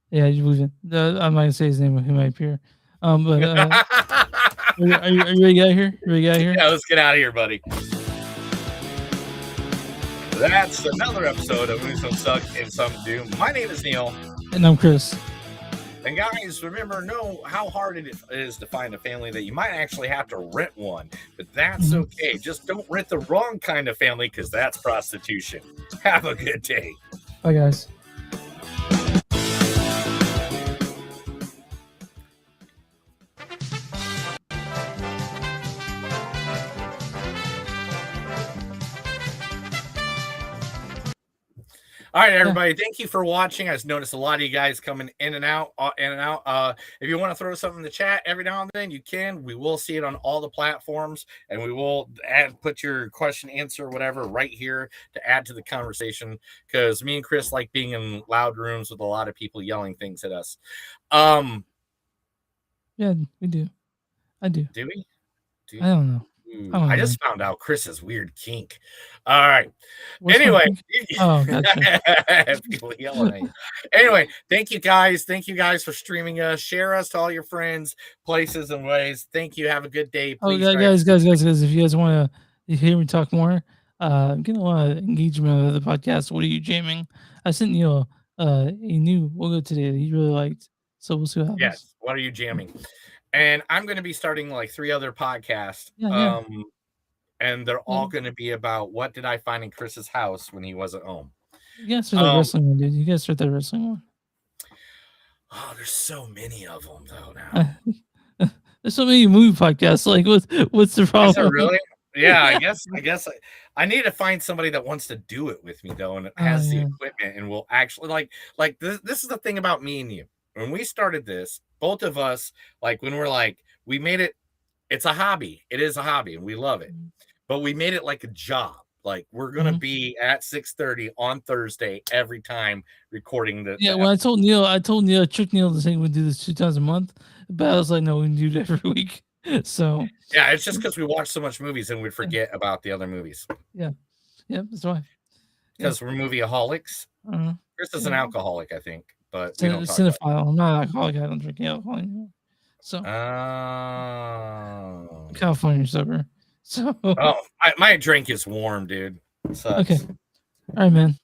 Yeah, you believe it. I'm not gonna say his name. He might appear. But are you ready to get out of here? Ready to get out of here? Yeah, let's get out of here, buddy. That's another episode of Movies Don't Suck and Some Do. My name is Neil. And I'm Chris. And guys, remember, know how hard it is to find a family that you might actually have to rent one. But that's okay. Just don't rent the wrong kind of family because that's prostitution. Have a good day. Bye, guys. All right, everybody. Thank you for watching. I just noticed a lot of you guys coming in and out, If you want to throw something in the chat every now and then, you can. We will see it on all the platforms, and we will put your question, answer, whatever, right here to add to the conversation. Because me and Chris like being in loud rooms with a lot of people yelling things at us. Yeah, we do. I do. Do we? I don't know. I just found out Chris's weird kink. All right. What's my Anyway, kink? Oh, gotcha. people yelling at you. Anyway, thank you guys. Thank you guys for streaming us. Share us to all your friends, places, and ways. Thank you. Have a good day. Oh, Please guys, if you guys want to hear me talk more, I'm getting a lot of engagement of the podcast. What are you jamming? I sent Neil a new logo today that he really liked. So we'll see what happens. Yes. What are you jamming? And I'm going to be starting like 3 other podcasts. Yeah. And they're all going to be about what did I find in Chris's house when he wasn't home. You guys start that wrestling one, dude. You guys start that wrestling one. Oh, there's so many of them though now. There's so many movie podcasts. Like, what's the problem? Is there really? Yeah, I guess I need to find somebody that wants to do it with me though, and has the equipment and will actually like this is the thing about me and you. when we started this, both of us, like when we're like, we made it, it's a hobby. It is a hobby and we love it. But we made it like a job. Like we're gonna be at 6:30 on Thursday every time recording the Yeah, when I told Neil, I tricked Neil to say we'd do this 2 times a month, but I was like, no, we can do it every week. So yeah, it's just because we watch so much movies and we'd forget about the other movies. yeah, that's why. Because we're movieaholics. Chris is an Yeah. alcoholic, I think, but we don't talk about Cinephile. I'm not an alcoholic. I don't drink alcohol anymore. So it. California sober. So my drink is warm, dude. Sucks. okay, all right, man.